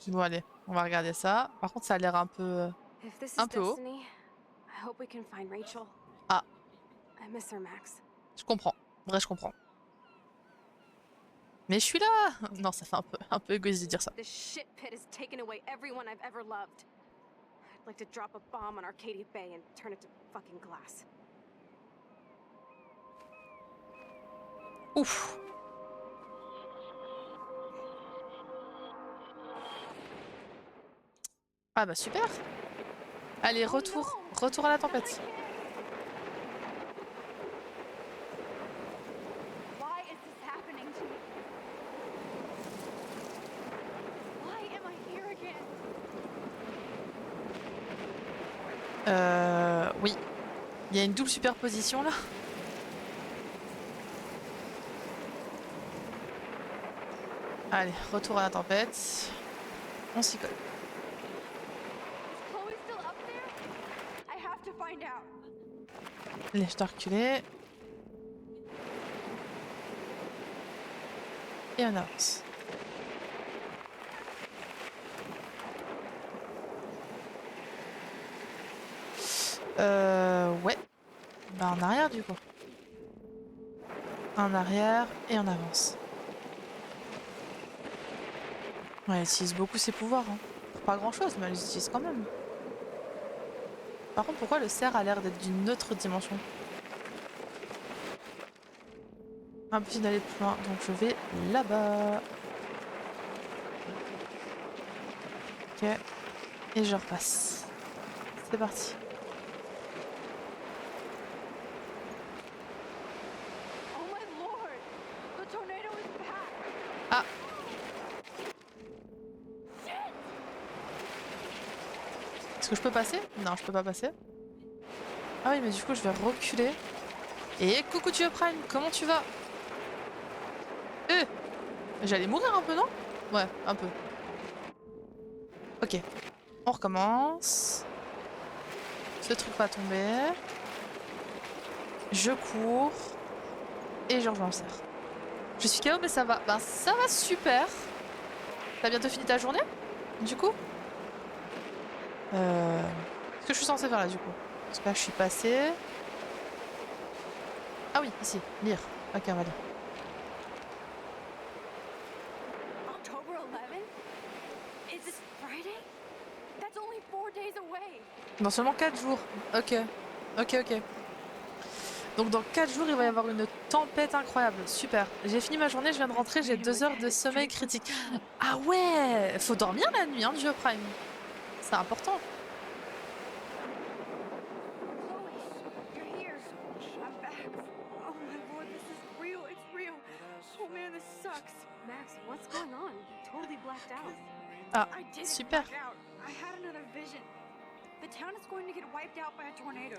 Bon allez, on va regarder ça. Par contre, ça a l'air un peu haut. Destiny, I hope we can find Rachel. Ah. I miss her, Max. Je comprends. En vrai, je comprends. Mais je suis là. Non, ça fait un peu égoïste de dire ça. This shit pit has taken away everyone I've ever loved. I'd like to drop a bomb on Arcadia Bay and turn it to fucking glass. Ouf. Ah bah super. Allez, retour à la tempête. Why is this happening to me? Why am I here again? Oui. Il y a une double superposition là. Allez, retour à la tempête. On s'y colle. Chloe's still up there? I have to find out. Allez, je dois reculer. Et on avance. Ouais. Bah en arrière du coup. En arrière et on avance. Ouais, elle utilise beaucoup ses pouvoirs. Hein. Pas grand chose, mais elle les utilise quand même. Par contre, pourquoi le cerf a l'air d'être d'une autre dimension? Impossible d'aller plus loin, donc je vais là-bas. Ok. Et je repasse. C'est parti. Ah. Est-ce que je peux passer? Non, je peux pas passer. Ah oui, mais du coup, je vais reculer. Et coucou, tu es Prime, comment tu vas? J'allais mourir un peu, non? Ouais, un peu. Ok. On recommence. Ce truc va tomber. Je cours. Et je rejoins le cerf. Je suis KO, mais ça va. Ben, ça va super. T'as bientôt fini ta journée? Du coup? Qu'est-ce que je suis censée faire là, du coup? Parce que là, je suis passée. Ah oui, ici. Lire. Ok, on va lire. Dans seulement 4 jours. Ok. Ok, ok. Donc dans 4 jours, il va y avoir une tempête incroyable. Super. J'ai fini ma journée, je viens de rentrer, j'ai 2 heures de sommeil critique. Ah ouais! Faut dormir la nuit, hein, Dieu Prime. C'est important. Ah, super.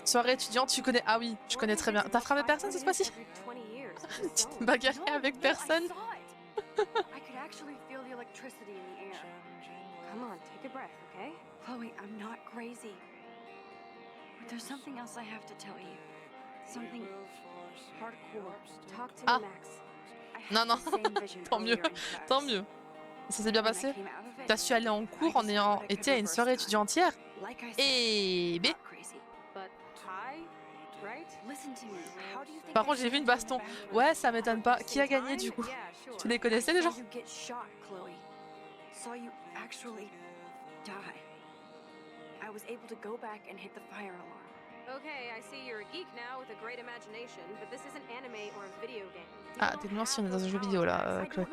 Soirée étudiante, tu connais... Ah oui, je connais très bien. T'as frappé personne cette fois-ci? Tu t'es bagarré avec personne? Come on, take a breath, okay? Chloe, I'm not crazy. But there's something else I have to tell you. Something hardcore. Talk to me, Max. Non, non, tant mieux, tant mieux. Ça s'est bien passé? T'as su aller en cours en ayant été à une soirée étudiante hier? Et B. Par contre, j'ai vu une baston. Ouais, ça m'étonne pas. Qui a gagné du coup? Tu les connaissais les gens? Ah, techniquement, si on est dans un jeu vidéo là, Chloé.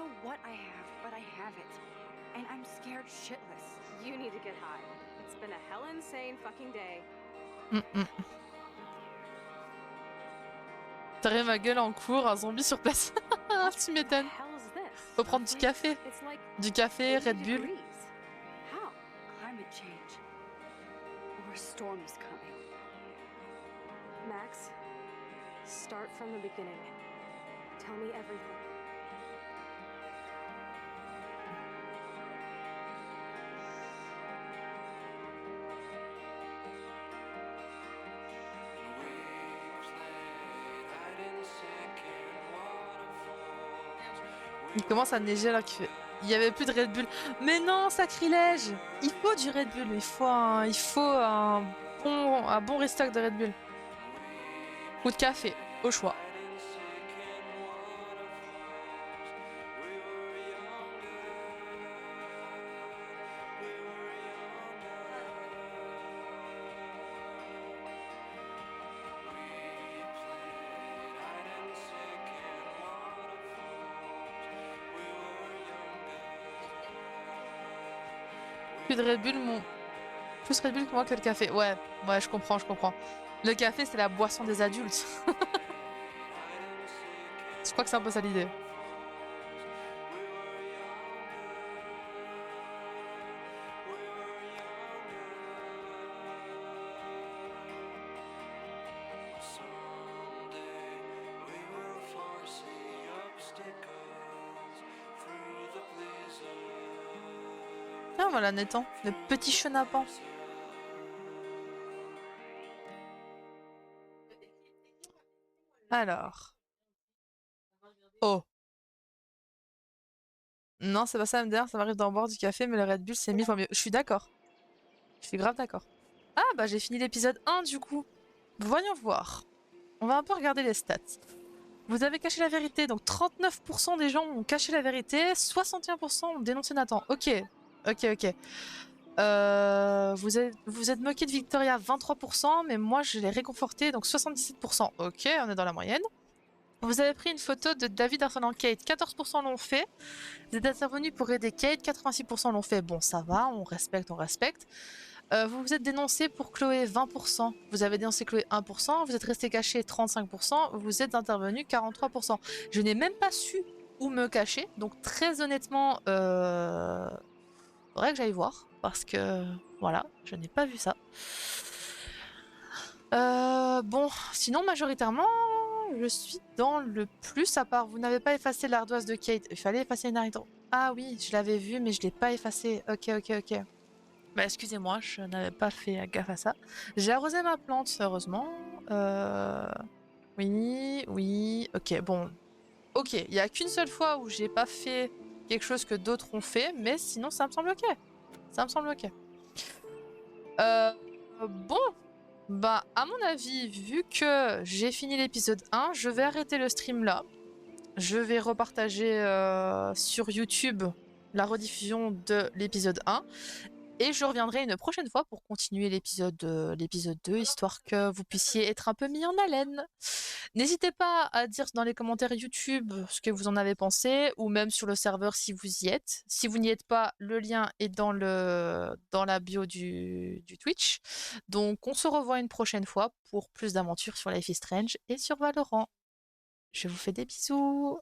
And I'm scared shitless. You need to get high. It's been a hell insane fucking day. T'aurais ma gueule en cours, un zombie sur place. Tu m'étonnes. Faut prendre du café. Du café, Red Bull. How? Climate change. Or a storm is coming. Max, start from the beginning. Tell me everything. Il commence à neiger là qu'il fait. Il y avait plus de Red Bull. Mais non, sacrilège! Il faut du Red Bull. Il faut un bon restock de Red Bull. Ou de café, au choix. Plus de Red Bull, plus Red Bull que moi que le café. Ouais, je comprends, je comprends. Le café, c'est la boisson des adultes. Je crois que c'est un peu ça l'idée. Ah voilà, Nathan, le petit chenapan. Alors. Oh. Non, c'est pas ça, MDR, ça m'arrive d'en boire du café, mais le Red Bull, c'est 1000 fois mieux. Je suis d'accord. Je suis grave d'accord. Ah bah j'ai fini l'épisode 1 du coup. Voyons voir. On va un peu regarder les stats. Vous avez caché la vérité, donc 39% des gens ont caché la vérité, 61% ont dénoncé Nathan. Ok. Vous êtes moqué de Victoria 23%, mais moi je l'ai réconforté, donc 77%. Ok, on est dans la moyenne. Vous avez pris une photo de David harcelant Kate, 14% l'ont fait. Vous êtes intervenu pour aider Kate, 86% l'ont fait. Bon, ça va, on respecte. Vous vous êtes dénoncé pour Chloé, 20%. Vous avez dénoncé Chloé, 1%. Vous êtes resté caché, 35%. Vous êtes intervenu, 43%. Je n'ai même pas su où me cacher. Donc très honnêtement, faudrait que j'aille voir. Parce que, voilà, je n'ai pas vu ça. Bon, sinon majoritairement, je suis dans le plus, à part vous n'avez pas effacé l'ardoise de Kate. Il fallait effacer Naruto. Ah oui, je l'avais vu, mais je l'ai pas effacé. Ok. Bah excusez-moi, je n'avais pas fait gaffe à ça. J'ai arrosé ma plante, heureusement. Oui, ok, bon. Ok, il n'y a qu'une seule fois où j'ai pas fait quelque chose que d'autres ont fait, mais sinon ça me semble ok. Bon, bah à mon avis, vu que j'ai fini l'épisode 1, je vais arrêter le stream là. Je vais repartager sur YouTube la rediffusion de l'épisode 1. Et je reviendrai une prochaine fois pour continuer l'épisode 2, histoire que vous puissiez être un peu mis en haleine. N'hésitez pas à dire dans les commentaires YouTube ce que vous en avez pensé, ou même sur le serveur si vous y êtes. Si vous n'y êtes pas, le lien est dans la bio du Twitch. Donc on se revoit une prochaine fois pour plus d'aventures sur Life is Strange et sur Valorant. Je vous fais des bisous.